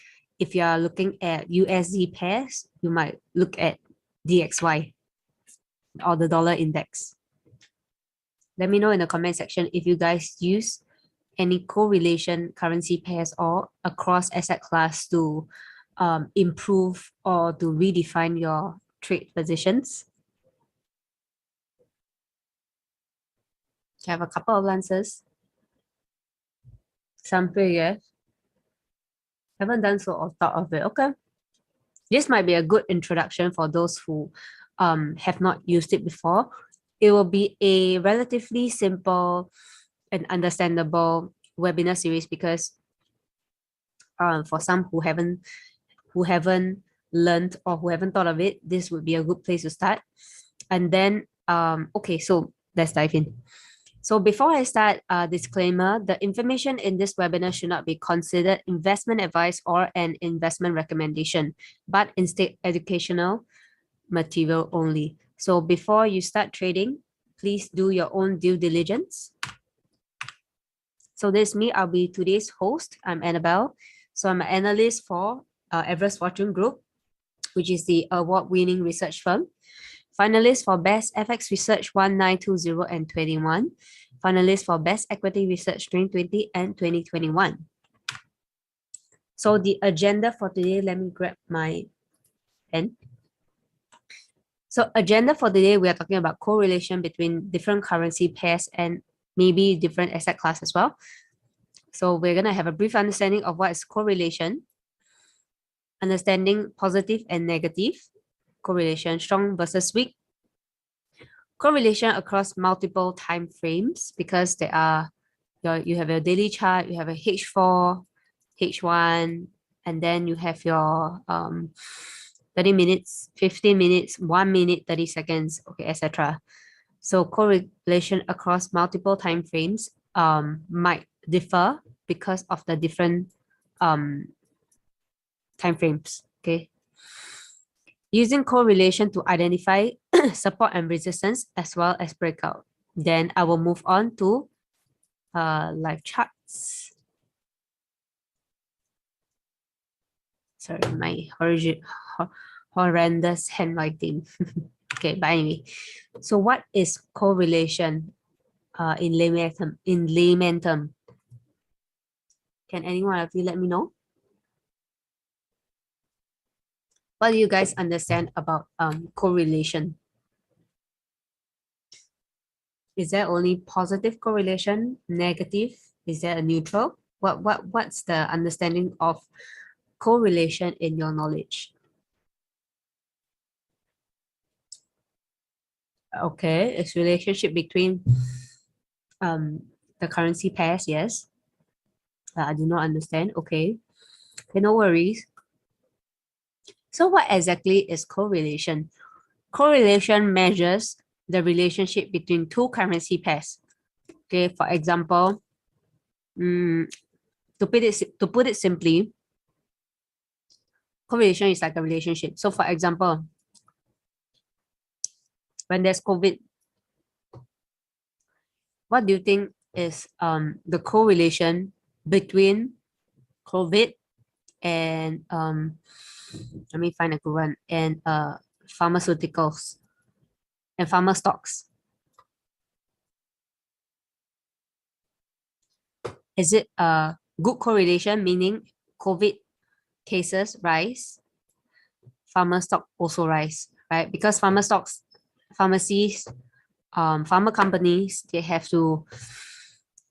if you are looking at USD pairs, you might look at DXY or the dollar index. Let me know in the comment section if you guys use any correlation currency pairs or across asset class to improve or to redefine your trade positions. I have a couple of answers. Some yes. Haven't done so or thought of it. Okay. This might be a good introduction for those who have not used it before. It will be a relatively simple and understandable webinar series because for some who haven't learned or who haven't thought of it, this would be a good place to start. And then, okay, so let's dive in. So before I start, disclaimer, the information in this webinar should not be considered investment advice or an investment recommendation, but instead educational material only. So before you start trading, please do your own due diligence. So this is me, I'll be today's host. I'm Annabelle. So I'm an analyst for Everest Fortune Group, which is the award-winning research firm. Finalist for Best FX Research 1920 and 21. Finalist for Best Equity Research 2020 and 2021. So the agenda for today, let me grab my pen. So agenda for today, we are talking about correlation between different currency pairs and maybe different asset class as well. So we're going to have a brief understanding of what is correlation, understanding positive and negative correlation, strong versus weak, correlation across multiple time frames because there are you have a daily chart, you have a H4, H1, and then you have your 30 minutes, 15 minutes, 1 minute, 30 seconds, okay, etc. So correlation across multiple time frames might differ because of the different time frames, okay? Using correlation to identify support and resistance as well as breakout. Then I will move on to live charts. Sorry, my horrendous handwriting. Okay, but anyway, so what is correlation in layman term? Can anyone of you let me know? What do you guys understand about correlation? Is there only positive correlation, negative? Is there a neutral? What's the understanding of correlation in your knowledge? Okay, it's relationship between the currency pairs, yes. I do not understand. Okay, no worries. So what exactly is correlation? Correlation measures the relationship between two currency pairs. Okay, for example, to put it simply, correlation is like a relationship. So for example, when there's COVID, what do you think is the correlation between COVID and let me find a good one, and pharmaceuticals and pharma stocks? Is it a good correlation, meaning COVID cases rise, pharma stock also rise, right? Because pharma stocks, pharmacies, pharma companies, they have to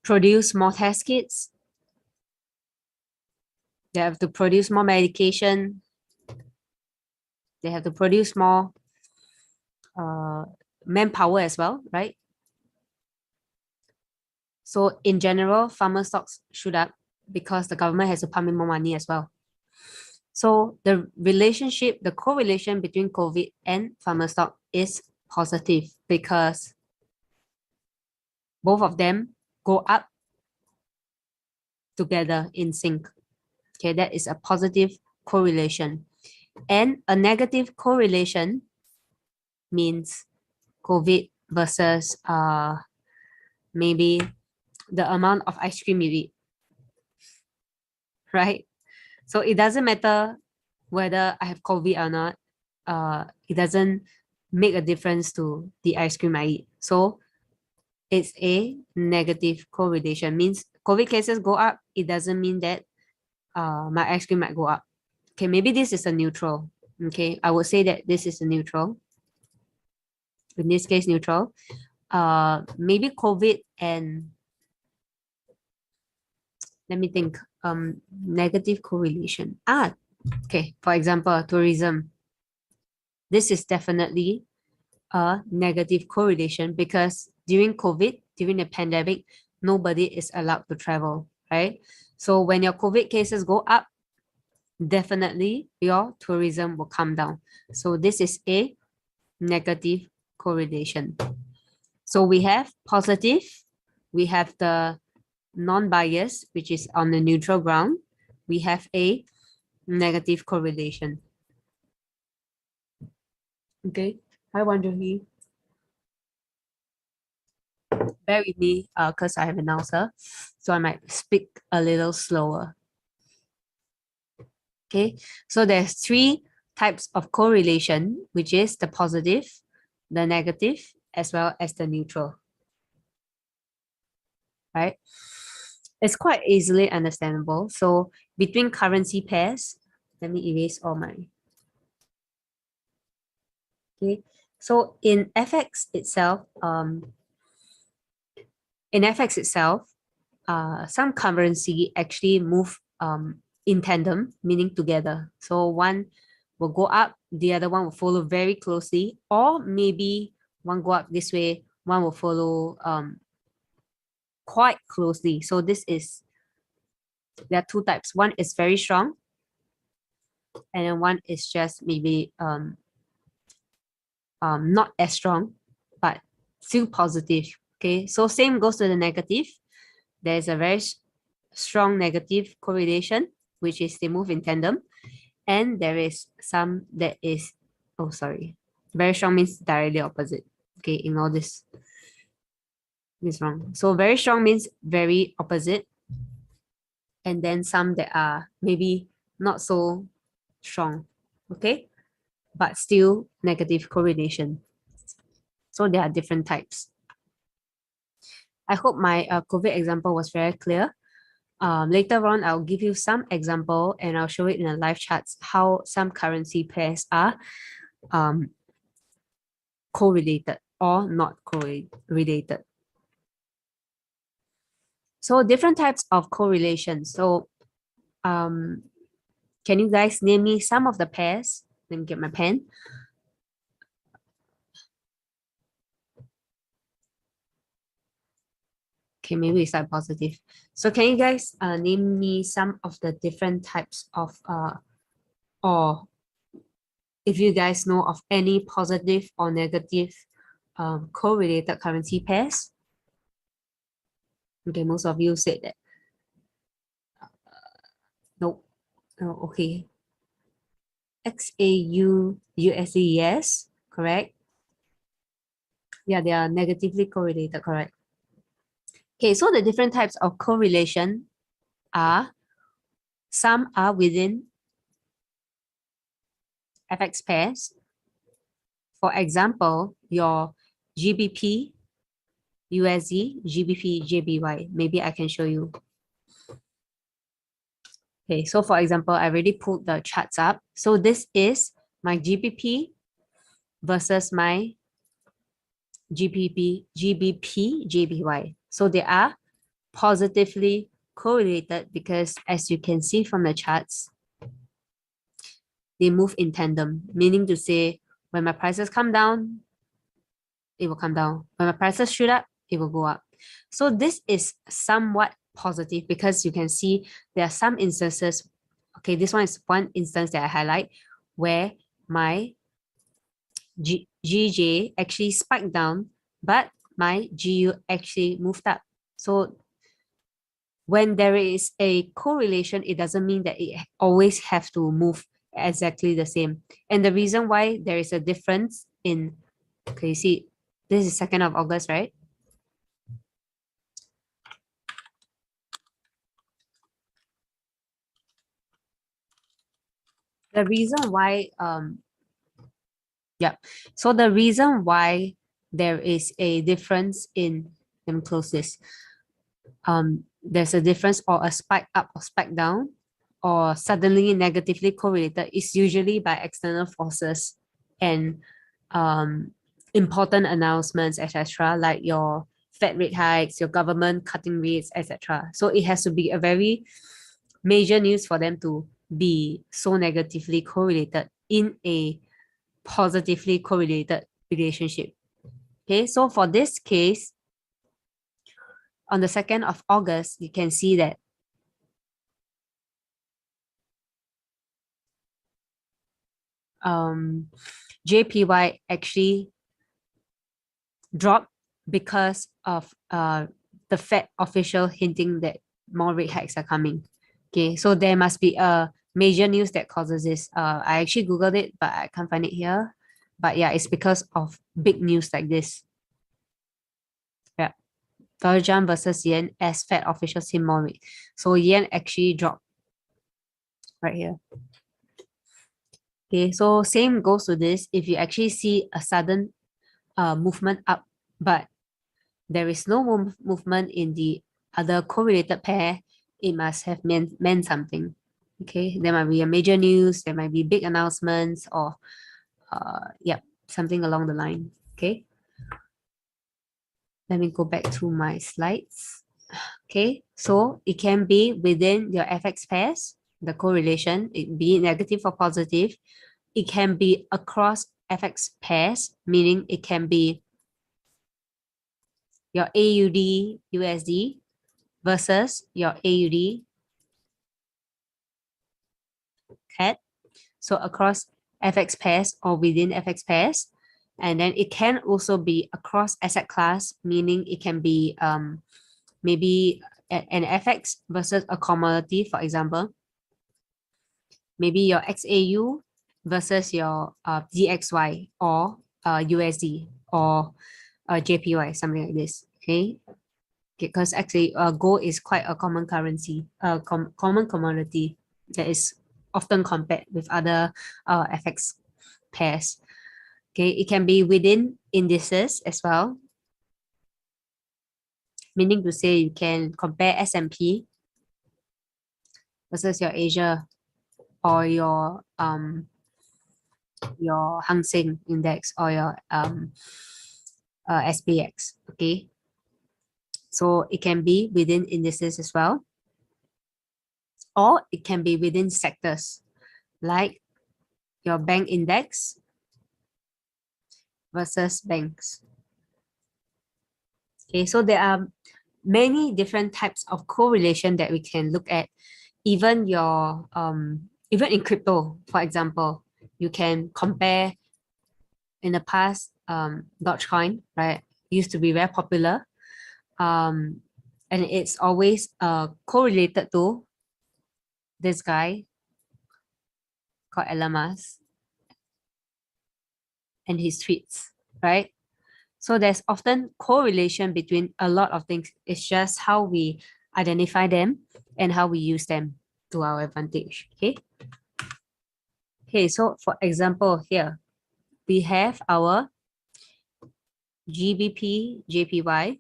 produce more test kits, they have to produce more medication, they have to produce more manpower as well, right? So in general, pharma stocks shoot up because the government has to pump in more money as well. So the relationship, the correlation between COVID and pharma stock is positive because both of them go up together in sync. Okay, that is a positive correlation. And a negative correlation means COVID versus maybe the amount of ice cream you eat, right? So it doesn't matter whether I have COVID or not. It doesn't make a difference to the ice cream I eat. So it's a negative correlation. Means COVID cases go up, it doesn't mean that my ice cream might go up. Okay, maybe this is a neutral. Okay, I would say that this is a neutral. In this case, neutral. Maybe COVID and let me think. Negative correlation. Okay. For example, tourism. This is definitely a negative correlation because during COVID, during the pandemic, nobody is allowed to travel, right? So when your COVID cases go up, definitely your tourism will come down. So this is a negative correlation. So we have positive, we have the non-bias, which is on the neutral ground. We have a negative correlation. Okay, hi Wanjungi. Bear with me because I have an ulcer, so I might speak a little slower. Okay, so there's three types of correlation, which is the positive, the negative, as well as the neutral. Right? It's quite easily understandable. So between currency pairs, let me erase all my. Okay, so in FX itself, some currency actually move in tandem, meaning together. So one will go up, the other one will follow very closely, or maybe one go up this way, one will follow quite closely. So there are two types. One is very strong, and then one is just maybe not as strong, but still positive. Okay, so same goes to the negative. There's a very strong negative correlation, which is they move in tandem. And there is some that is, oh, sorry. Very strong means directly opposite. Okay, ignore this. This is wrong. So very strong means very opposite. And then some that are maybe not so strong. Okay, but still negative correlation. So there are different types. I hope my COVID example was very clear. Later on, I'll give you some example and I'll show it in the live charts how some currency pairs are correlated or not correlated. So different types of correlation. So can you guys name me some of the pairs? Let me get my pen. Okay, maybe we start positive. So can you guys name me some of the different types of or if you guys know of any positive or negative correlated currency pairs? Okay, most of you said that. Nope. Oh, okay. XAU USD, yes, correct. Yeah, they are negatively correlated, correct. Okay, so the different types of correlation are, some are within FX pairs. For example, your GBP USD, GBP JPY. Maybe I can show you. Okay, so for example, I already pulled the charts up. So this is my GBP versus my GBP JPY. So they are positively correlated because, as you can see from the charts, they move in tandem, meaning to say when my prices come down, it will come down. When my prices shoot up, it will go up. So this is somewhat positive because you can see there are some instances. Okay, this one is one instance that I highlight where my GJ actually spiked down, but my GU actually moved up. So when there is a correlation, it doesn't mean that it always have to move exactly the same. And the reason why there is a difference in, okay, you see, this is 2nd of August, right? The reason why, so the reason why there is a difference in, let me close this. There's a difference or a spike up or spike down or suddenly negatively correlated is usually by external forces and important announcements, etc., like your Fed rate hikes, your government cutting rates, etc. So it has to be a very major news for them to be so negatively correlated in a positively correlated relationship. Okay, so for this case, on the 2nd of August, you can see that JPY actually dropped because of the Fed official hinting that more rate hikes are coming. Okay, so there must be a major news that causes this. I actually Googled it, but I can't find it here. But yeah, it's because of big news like this. Yeah. Dollar jump versus yen as Fed officials hint more rate. So yen actually dropped right here. Okay, so same goes to this. If you actually see a sudden movement up, but there is no movement in the other correlated pair, it must have meant something. Okay, there might be a major news, there might be big announcements, or something along the line. Okay, let me go back to my slides. Okay, so it can be within your FX pairs, the correlation, it be negative or positive. It can be across FX pairs, meaning it can be your AUD USD versus your AUD CAD. So across FX pairs or within FX pairs. And then it can also be across asset class, meaning it can be maybe an FX versus a commodity, for example. Maybe your XAU versus your DXY or USD or JPY, something like this. Okay, because actually gold is quite a common currency, common commodity that is often compared with other FX pairs. Okay, it can be within indices as well, meaning to say you can compare S&P versus your Asia or your Hang Seng index or your SPX. Okay, so it can be within indices as well, or it can be within sectors like your bank index versus banks. Okay, so there are many different types of correlation that we can look at. Even your even in crypto, for example, you can compare. In the past, Dogecoin, right, used to be very popular, and it's always correlated to this guy called Elon Musk and his tweets, right? So there's often correlation between a lot of things. It's just how we identify them and how we use them to our advantage. Okay. Okay, so for example, here we have our GBP, JPY.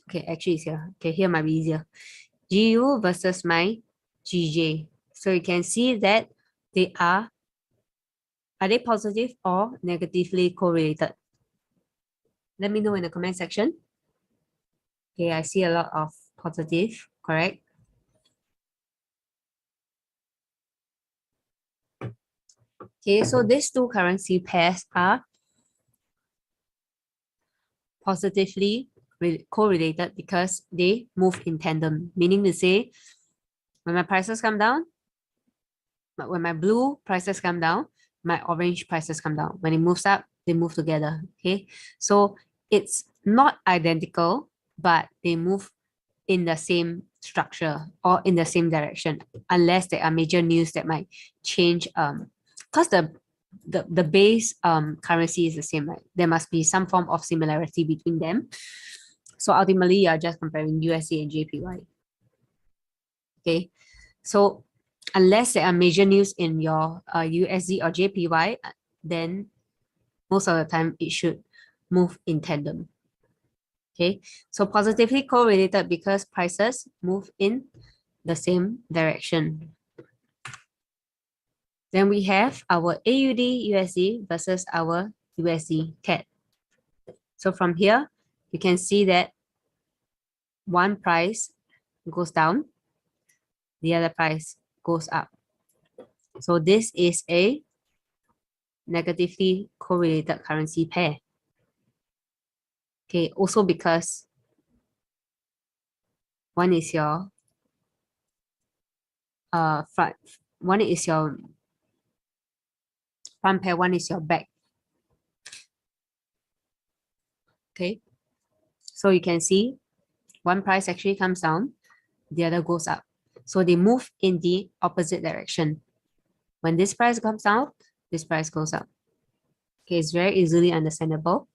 Okay, actually it's here. Okay, here might be easier. GU versus my GJ. So you can see that they are they positive or negatively correlated? Let me know in the comment section. Okay, I see a lot of positive, correct? Okay, so these two currency pairs are positively correlated because they move in tandem, meaning to say when my prices come down, when my blue prices come down, my orange prices come down. When it moves up, they move together. Okay, so it's not identical, but they move in the same structure or in the same direction, unless there are major news that might change. Because the base currency is the same, right? There must be some form of similarity between them. So ultimately, you are just comparing USD and JPY. Okay, so unless there are major news in your USD or JPY, then most of the time it should move in tandem. Okay, so positively correlated because prices move in the same direction. Then we have our AUD USD versus our USD CAD. So from here, you can see that one price goes down, the other price goes up. So this is a negatively correlated currency pair. Okay, also because one is your front, one is your front pair, one is your back. Okay, so you can see one price actually comes down, the other goes up. So they move in the opposite direction. When this price comes down, this price goes up. Okay, it's very easily understandable.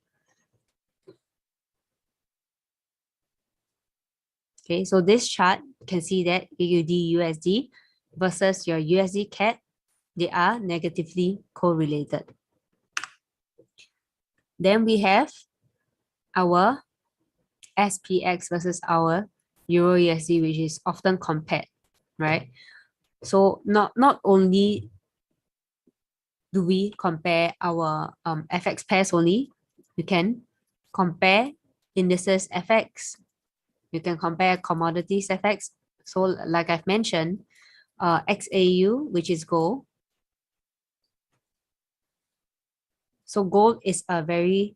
Okay, so this chart, you can see that AUD USD versus your USD CAD, they are negatively correlated. Then we have our SPX versus our Euro USD, which is often compared, right? So not only do we compare our FX pairs only, you can compare indices FX, you can compare commodities FX. So like I've mentioned, XAU, which is gold. So gold is a very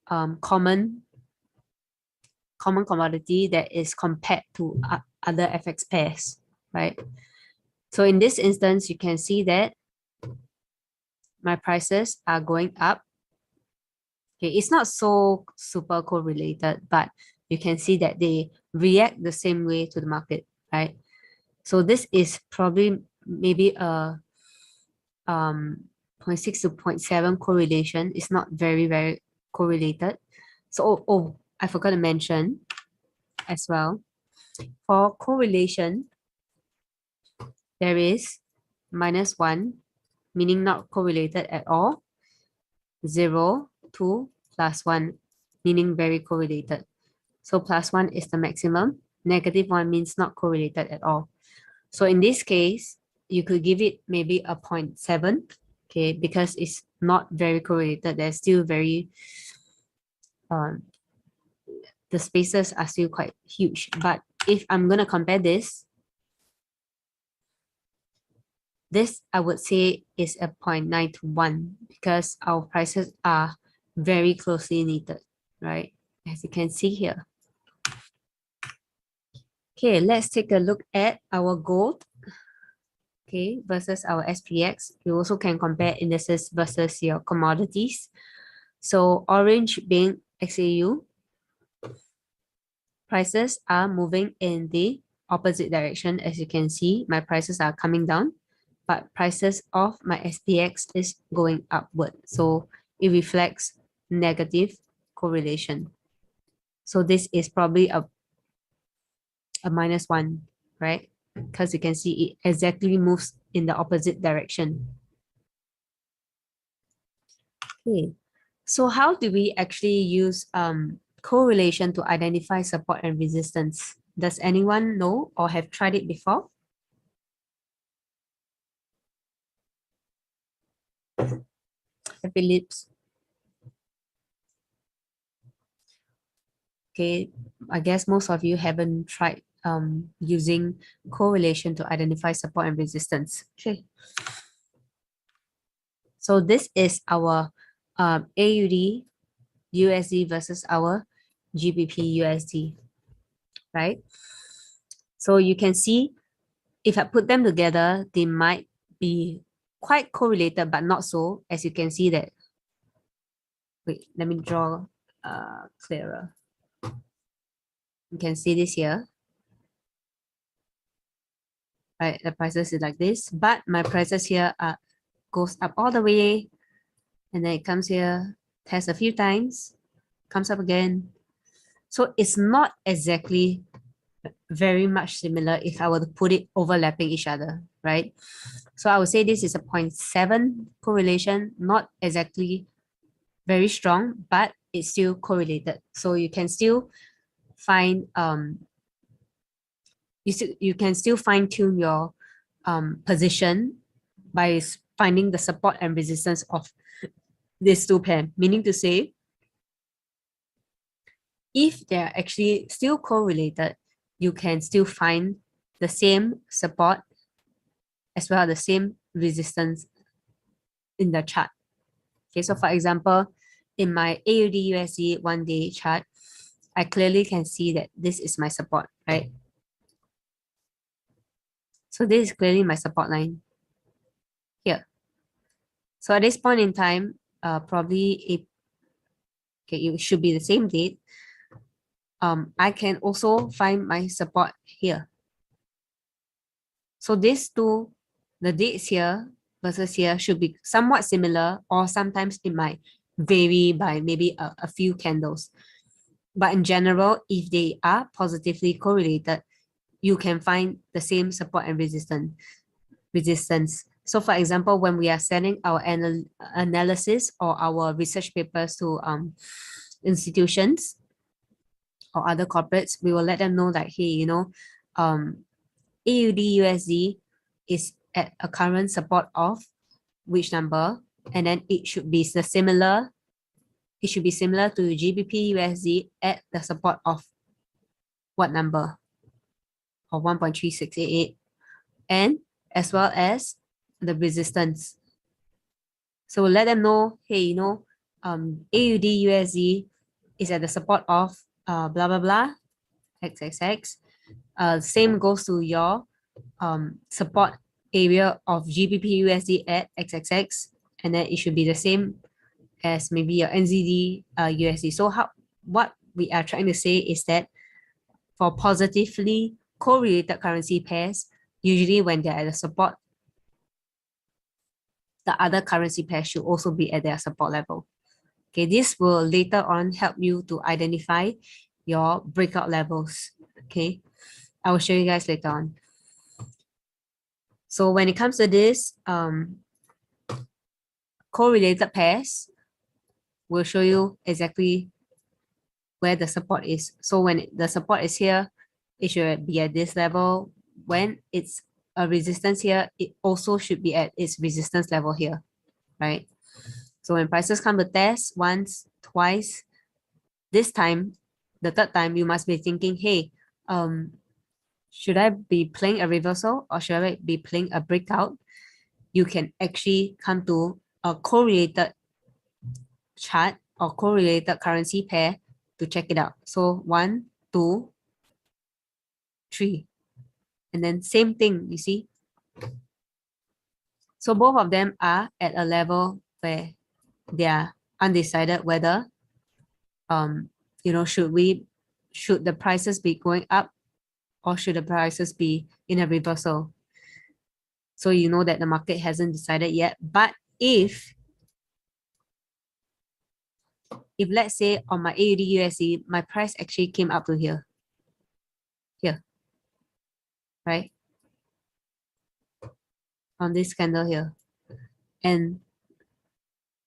common commodity that is compared to other FX pairs, right? So in this instance, you can see that my prices are going up. Okay, it's not so super correlated, but you can see that they react the same way to the market, right? So this is probably maybe a 0.6 to 0.7 correlation. It's not very, very correlated. So, I forgot to mention as well, for correlation, there is -1, meaning not correlated at all, 0, 2, +1, meaning very correlated. So +1 is the maximum, -1 means not correlated at all. So in this case, you could give it maybe a 0.7, okay, because it's not very correlated. There's still very, the spaces are still quite huge. But if I'm going to compare this I would say is a 0.9 to 1 because our prices are very closely knitted, right? As you can see here. Okay, let's take a look at our gold, okay, versus our SPX. You also can compare indices versus your commodities. So orange being XAU, prices are moving in the opposite direction. As you can see, my prices are coming down, but prices of my SPX is going upward. So it reflects negative correlation. So this is probably a -1, right? Because you can see it exactly moves in the opposite direction. Okay, so how do we actually use correlation to identify support and resistance? Does anyone know or have tried it before? Happy lips. Okay, I guess most of you haven't tried using correlation to identify support and resistance. Okay. So this is our AUD USD versus our GBP USD, right? So you can see if I put them together, they might be quite correlated, but not so, as you can see that. Wait, let me draw clearer. You can see this here. Right, the prices is like this, but my prices here goes up all the way, and then it comes here, tests a few times, comes up again. So it's not exactly very much similar if I were to put it overlapping each other, right? So I would say this is a 0.7 correlation, not exactly very strong, but it's still correlated. So you can still find you can still fine tune your position by finding the support and resistance of these two pairs. Meaning to say, if they're actually still correlated, you can still find the same support as well as the same resistance in the chart. Okay, so for example, in my AUD USD 1-day chart, I clearly can see that this is my support, right? So this is clearly my support line here. So at this point in time, probably it should be the same date. I can also find my support here. So these two, the dates here versus here should be somewhat similar, or sometimes it might vary by maybe a few candles. But in general, if they are positively correlated, you can find the same support and resistance. So for example, when we are sending our analysis or our research papers to institutions or other corporates, we will let them know that, hey, AUD USD is at a current support of which number, and then it should be similar to GBP USD at the support of what number, of 1.3688, and as well as the resistance. So we'll let them know, hey, AUD USD is at the support of blah blah blah XXX. Same goes to your support area of GBP USD at XXX, and then it should be the same as maybe your NZD USD. So what we are trying to say is that for positively correlated currency pairs, usually when they're at the support, the other currency pairs should also be at their support level. Okay, this will later on help you to identify your breakout levels. Okay, I will show you guys later on. So when it comes to this correlated pairs, we'll show you exactly where the support is. So when the support is here, it should be at this level. When it's a resistance here, it also should be at its resistance level here, right? So when prices come to test once, twice, this time, the third time, you must be thinking, hey, should I be playing a reversal or should I be playing a breakout? You can actually come to a correlated chart or correlated currency pair to check it out. So 1, 2, 3. And then same thing, you see. So both of them are at a level where they are undecided whether, should the prices be going up or should the prices be in a reversal. So you know that the market hasn't decided yet. But if let's say on my AUD USD, my price actually came up to here, right? On this candle here, and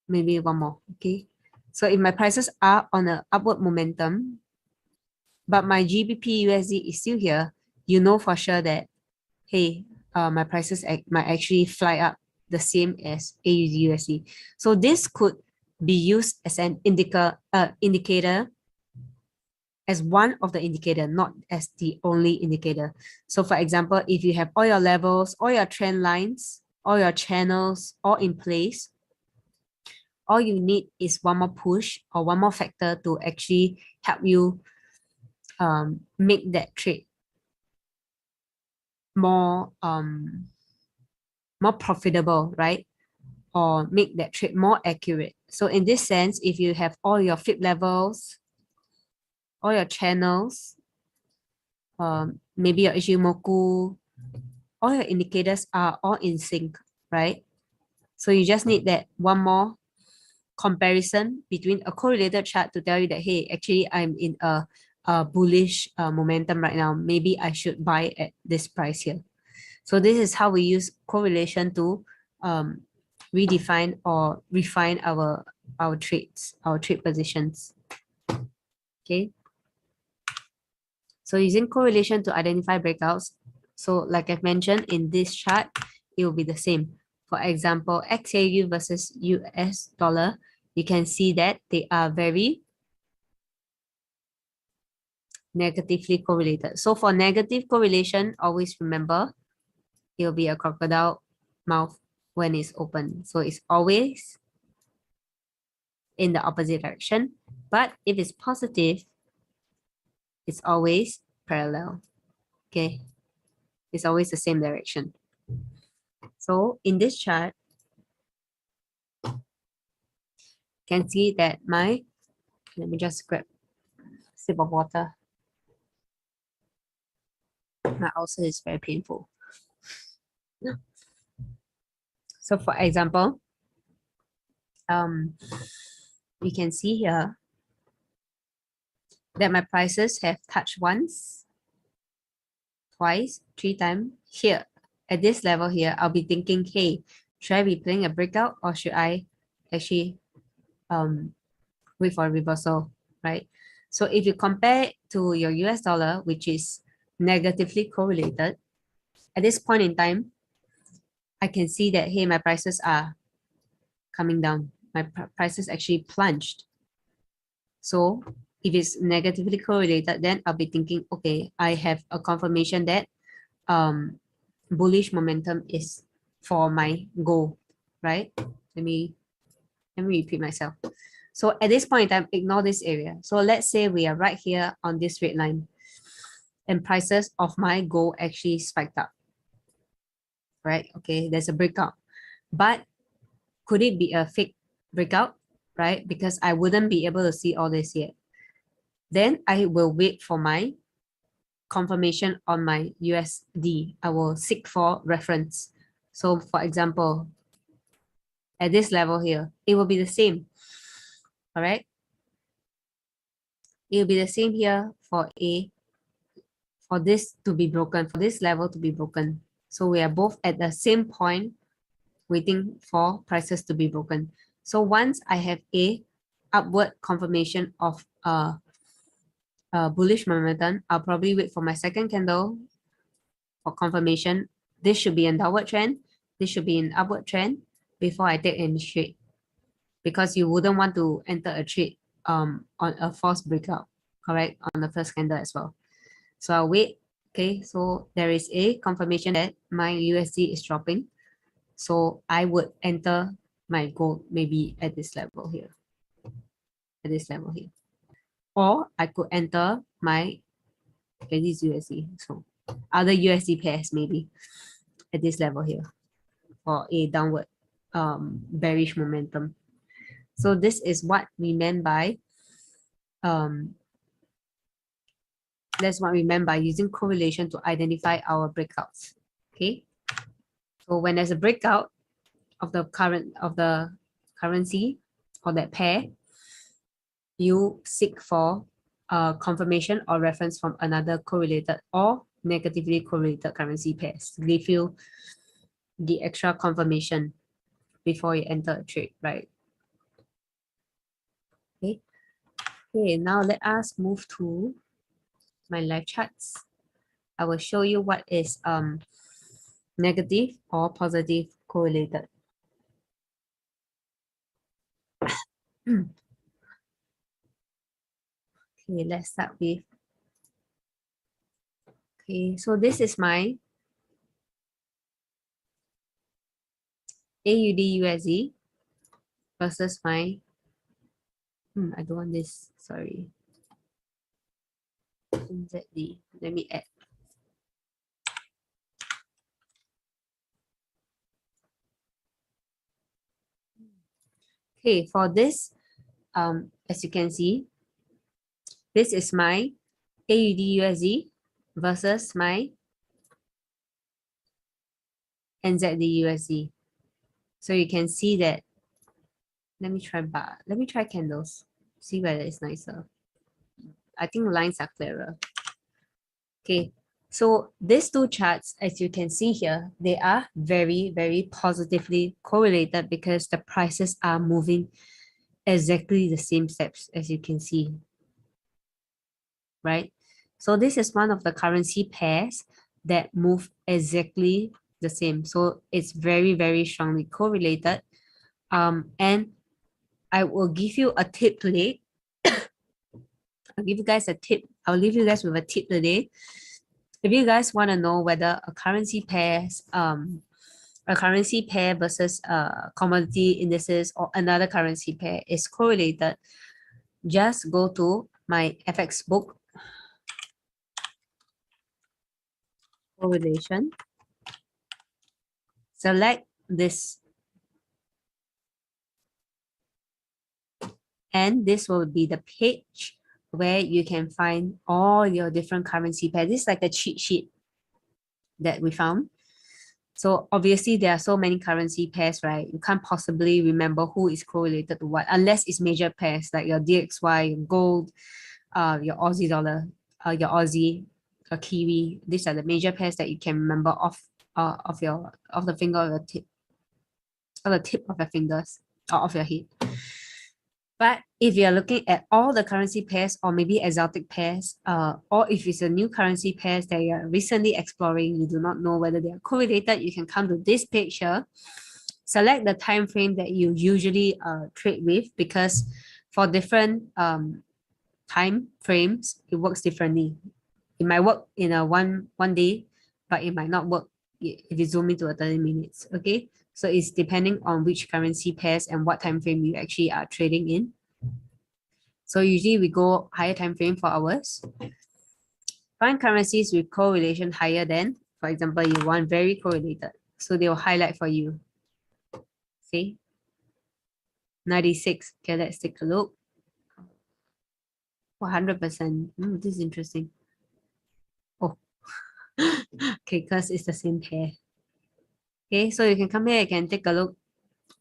maybe one more, okay? So if my prices are on an upward momentum, but my GBP USD is still here, you know for sure that, hey, my prices might actually fly up the same as AUD USD. So this could be used as an indicator, as one of the indicator, not as the only indicator. So for example, if you have all your levels, all your trend lines, all your channels all in place, all you need is one more push or one more factor to actually help you make that trade more profitable, right? Or make that trade more accurate. So in this sense, if you have all your flip levels, all your channels, maybe your Ichimoku, all your indicators are all in sync, right? So you just need that one more comparison between a correlated chart to tell you that, hey, actually I'm in a bullish momentum right now. Maybe I should buy at this price here. So this is how we use correlation to redefine or refine our trades, our trade positions. Okay. So using correlation to identify breakouts. So like I've mentioned in this chart, it will be the same. For example, XAU versus US dollar, you can see that they are very negatively correlated. So for negative correlation, always remember it will be a crocodile mouth when it's open. So it's always in the opposite direction. But if it's positive, it's always parallel. Okay. It's always the same direction. So in this chart, you can see that let me just grab a sip of water. My ulcer is very painful. So for example, you can see here that my prices have touched once, twice, 3 times. Here, at this level here, I'll be thinking, hey, should I be playing a breakout or should I actually wait for a reversal, right? So if you compare to your US dollar, which is negatively correlated, at this point in time, I can see that, hey, my prices are coming down. My prices actually plunged. So if it's negatively correlated, then I'll be thinking, okay, I have a confirmation that bullish momentum is for my goal, right? Let me repeat myself. So at this point in time, ignore this area. So let's say we are right here on this red line and prices of my goal actually spiked up, right? Okay, there's a breakout. But could it be a fake breakout, right? Because I wouldn't be able to see all this yet. Then I will wait for my confirmation on my USD. I will seek for reference. So for example, at this level here, it will be the same. All right. It will be the same here for this to be broken, for this level to be broken. So we are both at the same point waiting for prices to be broken. So once I have a upward confirmation of bullish momentum, I'll probably wait for my second candle for confirmation. This should be an downward trend. This should be an upward trend before I take any trade, because you wouldn't want to enter a trade on a false breakout, correct, on the first candle as well. So I'll wait. Okay, so there is a confirmation that my USD is dropping. So I would enter my gold maybe at this level here. At this level here. Or I could enter my this USD. So other USD pairs maybe at this level here for a downward bearish momentum. So this is what we meant by that's what we meant by using correlation to identify our breakouts. Okay, so when there's a breakout of the currency or that pair, you seek for confirmation or reference from another correlated or negatively correlated currency pairs to give you the extra confirmation before you enter a trade, right? Okay. Okay, now let us move to my live charts. I will show you what is negative or positive correlated. Okay, let's start with, okay, so this is my AUD USD versus my, I don't want this, sorry. NZD, let me add. Okay, for this, as you can see, this is my AUD USD versus my NZD USD. So you can see that, let me try candles, see whether it's nicer. I think lines are clearer. Okay, so these two charts, as you can see here, they are very, very positively correlated because the prices are moving exactly the same steps as you can see, right? So this is one of the currency pairs that move exactly the same. So it's very, very strongly correlated. And I will give you a tip today. I'll give you guys a tip. I'll leave you guys with a tip today. If you guys want to know whether a currency pair versus commodity indices or another currency pair is correlated, just go to my FX book, correlation, select this, and this will be the page where you can find all your different currency pairs. This is like a cheat sheet that we found. So obviously there are so many currency pairs, right? You can't possibly remember who is correlated to what, unless it's major pairs like your DXY, your gold, your Aussie dollar, your Aussie, your Kiwi. These are the major pairs that you can remember off the finger of the tip, of the tip of your fingers or of your head. But if you're looking at all the currency pairs or maybe exotic pairs, or if it's a new currency pairs that you're recently exploring, you do not know whether they are correlated, you can come to this page here, select the time frame that you usually trade with, because for different time frames, it works differently. It might work in a one day, but it might not work if you zoom into a 30 minutes, okay? So it's depending on which currency pairs and what time frame you actually are trading in. So usually we go higher time frame for hours. Find currencies with correlation higher than, for example, you want very correlated. So they will highlight for you. See? 96. Okay, let's take a look. 100%. This is interesting. Oh, okay, because it's the same pair. Okay, so you can come here, you can take a look.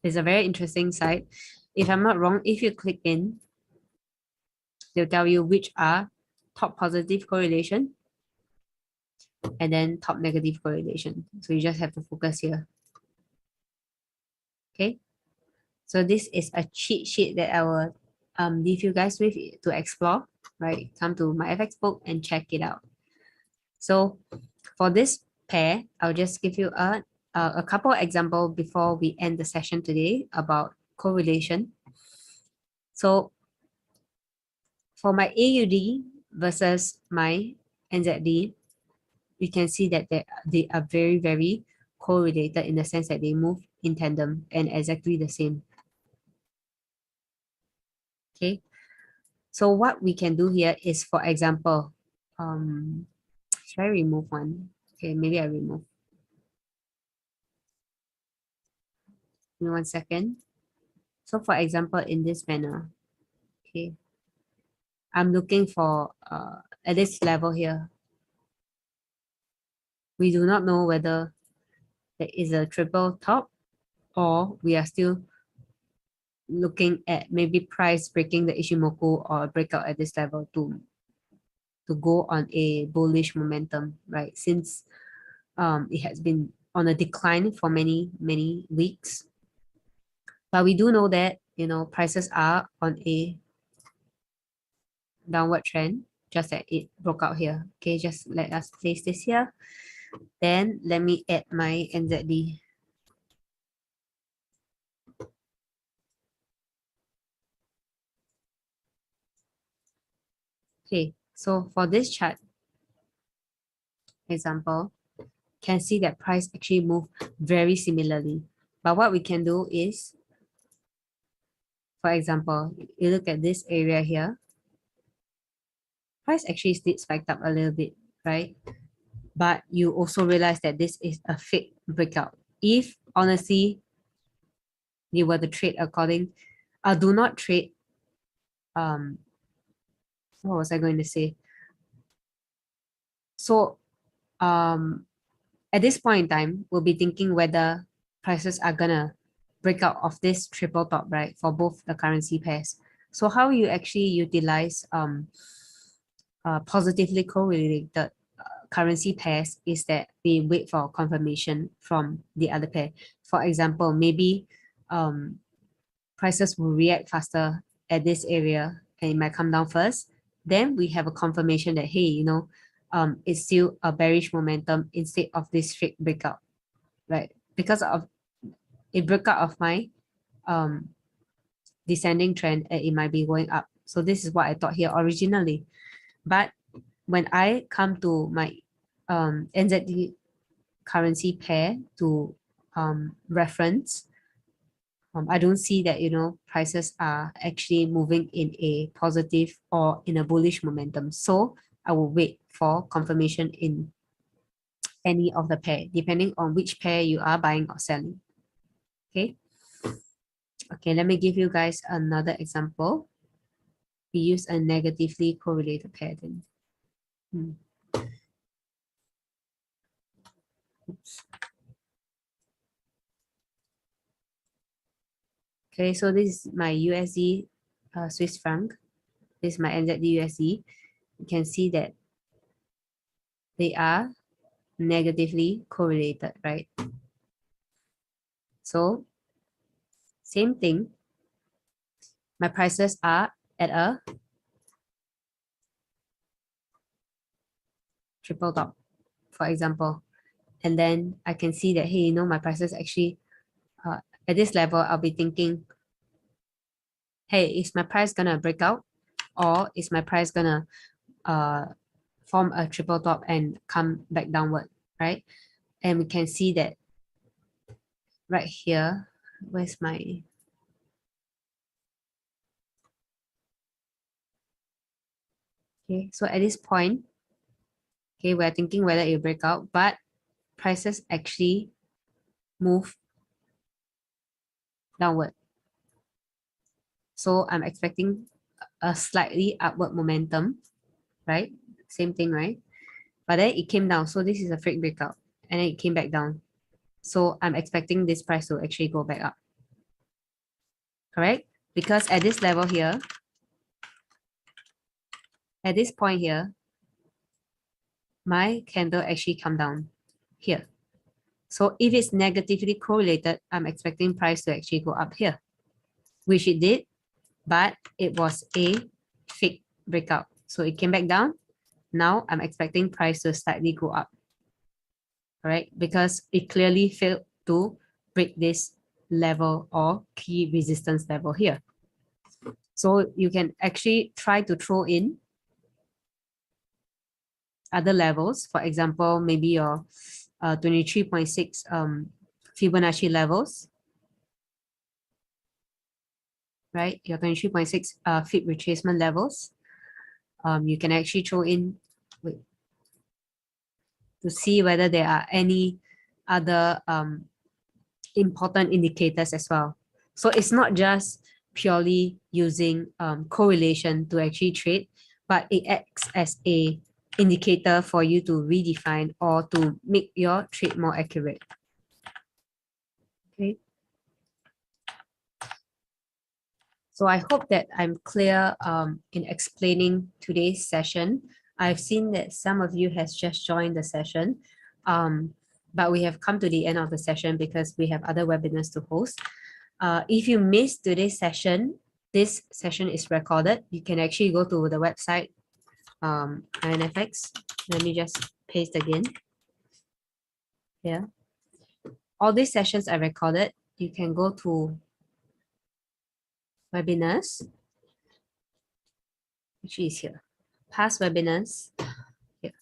It's a very interesting site. If I'm not wrong, if you click in, they'll tell you which are top positive correlation and then top negative correlation. So you just have to focus here. Okay, so this is a cheat sheet that I will leave you guys with to explore, right? Come to my FX book and check it out. So for this pair, I'll just give you a couple of examples before we end the session today about correlation. So for my AUD versus my NZD, you can see that they are very, very correlated in the sense that they move in tandem and exactly the same. Okay, so what we can do here is, for example, Should I remove one? Okay, maybe I remove. Give me 1 second. So for example, in this manner, okay, I'm looking for at this level here. We do not know whether there is a triple top or we are still looking at maybe price breaking the Ishimoku or a breakout at this level to go on a bullish momentum, right? Since it has been on a decline for many weeks. But we do know that, you know, prices are on a downward trend, just that it broke out here. Okay, just let us place this here. Then let me add my NZD. Okay, so for this chart example, can see that price actually move very similarly. But what we can do is, for example, you look at this area here, price actually did spiked up a little bit, right? But you also realize that this is a fake breakout. If honestly you were to trade according, do not trade, what was I going to say? So at this point in time, we'll be thinking whether prices are gonna break out of this triple top, right, for both the currency pairs. So how you actually utilize positively correlated currency pairs is that we wait for confirmation from the other pair. For example, maybe prices will react faster at this area and it might come down first. Then we have a confirmation that, hey, you know, it's still a bearish momentum instead of this straight breakout, right? Because of a breakout of my descending trend, it might be going up. So this is what I thought here originally. But when I come to my NZD currency pair to reference, I don't see that, you know, prices are actually moving in a positive or in a bullish momentum. So I will wait for confirmation in any of the pair, depending on which pair you are buying or selling. Okay. Okay, let me give you guys another example. We use a negatively correlated pair then. Oops. Okay, so this is my USD Swiss franc. This is my NZD USD. You can see that they are negatively correlated, right? So same thing. My prices are at a triple top, for example. And then I can see that, hey, you know, my prices actually at this level, I'll be thinking, hey, is my price gonna break out, or is my price gonna form a triple top and come back downward, right? And we can see that right here. Where's my okay? So at this point, okay, we're thinking whether it will break out, but prices actually move downward. So I'm expecting a slightly upward momentum, right? Same thing, right? But then it came down. So this is a fake breakout and then it came back down. So I'm expecting this price to actually go back up. Correct? Because at this level here, at this point here, my candle actually come down here. So if it's negatively correlated, I'm expecting price to actually go up here, which it did, but it was a fake breakout. So it came back down. Now I'm expecting price to slightly go up. All right, because it clearly failed to break this level or key resistance level here. So you can actually try to throw in other levels. For example, maybe your 23.6 Fibonacci levels, right? Your 23.6 Fib retracement levels. You can actually throw in, wait, to see whether there are any other important indicators as well. So it's not just purely using correlation to actually trade, but it acts as a indicator for you to redefine or to make your trade more accurate. Okay. So I hope that I'm clear in explaining today's session. I've seen that some of you has just joined the session, but we have come to the end of the session because we have other webinars to host. If you missed today's session, this session is recorded. You can actually go to the website, INFX. Let me just paste again. Here. All these sessions are recorded. You can go to webinars, which is here. Past webinars. Here.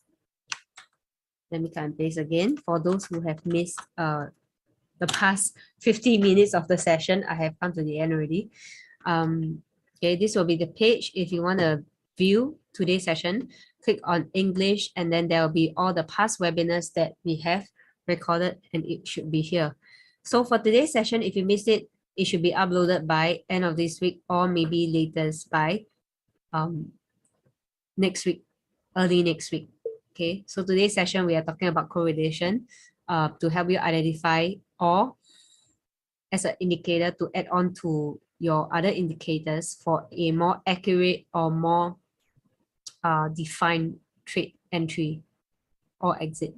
Let me cut and paste again. For those who have missed the past 50 minutes of the session, I have come to the end already. Okay, this will be the page. If you want to view today's session, click on English, and then there will be all the past webinars that we have recorded, and it should be here. So for today's session, if you missed it, it should be uploaded by end of this week or maybe latest by next week, early next week. Okay, so today's session, we are talking about correlation to help you identify or as an indicator to add on to your other indicators for a more accurate or more defined trade entry or exit.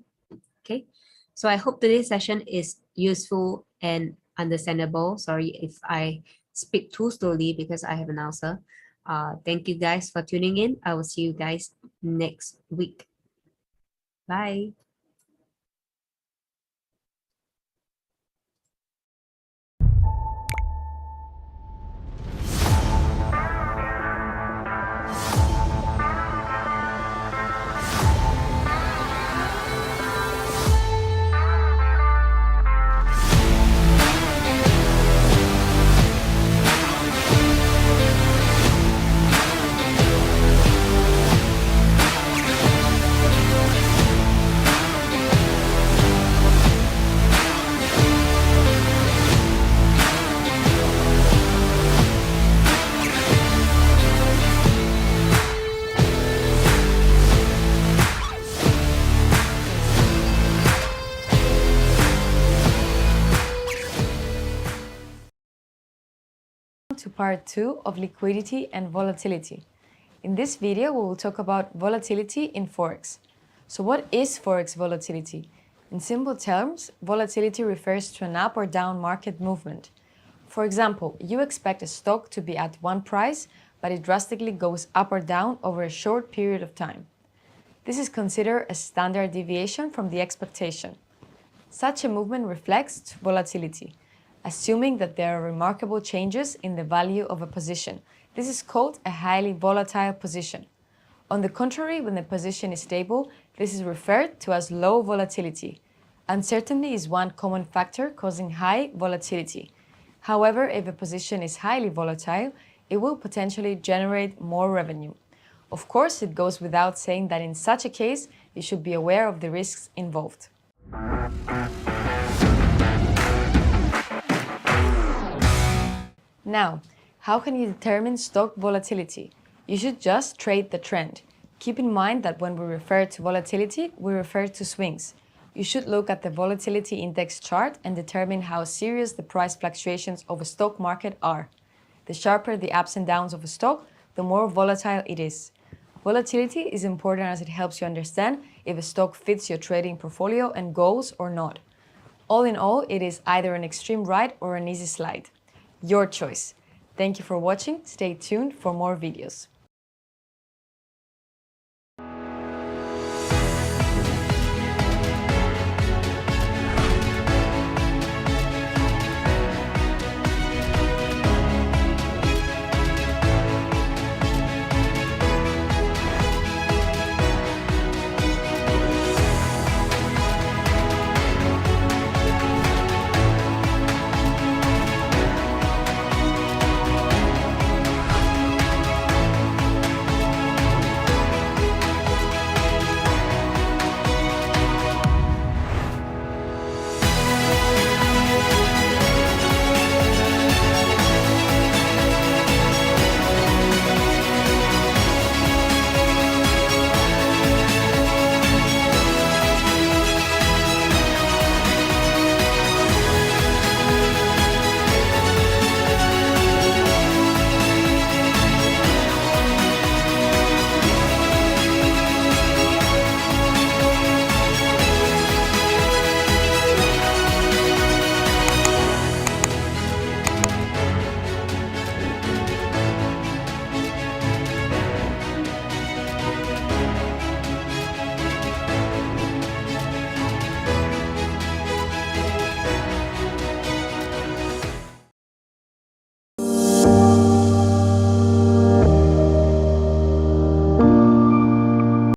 Okay, so I hope today's session is useful and understandable. Sorry if I speak too slowly because I have an ulcer. Thank you guys for tuning in. I will see you guys next week. Bye. To part 2 of liquidity and volatility. In this video, we will talk about volatility in Forex. So what is Forex volatility? In simple terms, volatility refers to an up or down market movement. For example, you expect a stock to be at one price, but it drastically goes up or down over a short period of time. This is considered a standard deviation from the expectation. Such a movement reflects volatility, assuming that there are remarkable changes in the value of a position. This is called a highly volatile position. On the contrary, when the position is stable, this is referred to as low volatility. Uncertainty is one common factor causing high volatility. However, if a position is highly volatile, it will potentially generate more revenue. Of course, it goes without saying that in such a case, you should be aware of the risks involved. Now, how can you determine stock volatility? You should just trade the trend. Keep in mind that when we refer to volatility, we refer to swings. You should look at the volatility index chart and determine how serious the price fluctuations of a stock market are. The sharper the ups and downs of a stock, the more volatile it is. Volatility is important as it helps you understand if a stock fits your trading portfolio and goals or not. All in all, it is either an extreme ride or an easy slide. Your choice. Thank you for watching. Stay tuned for more videos.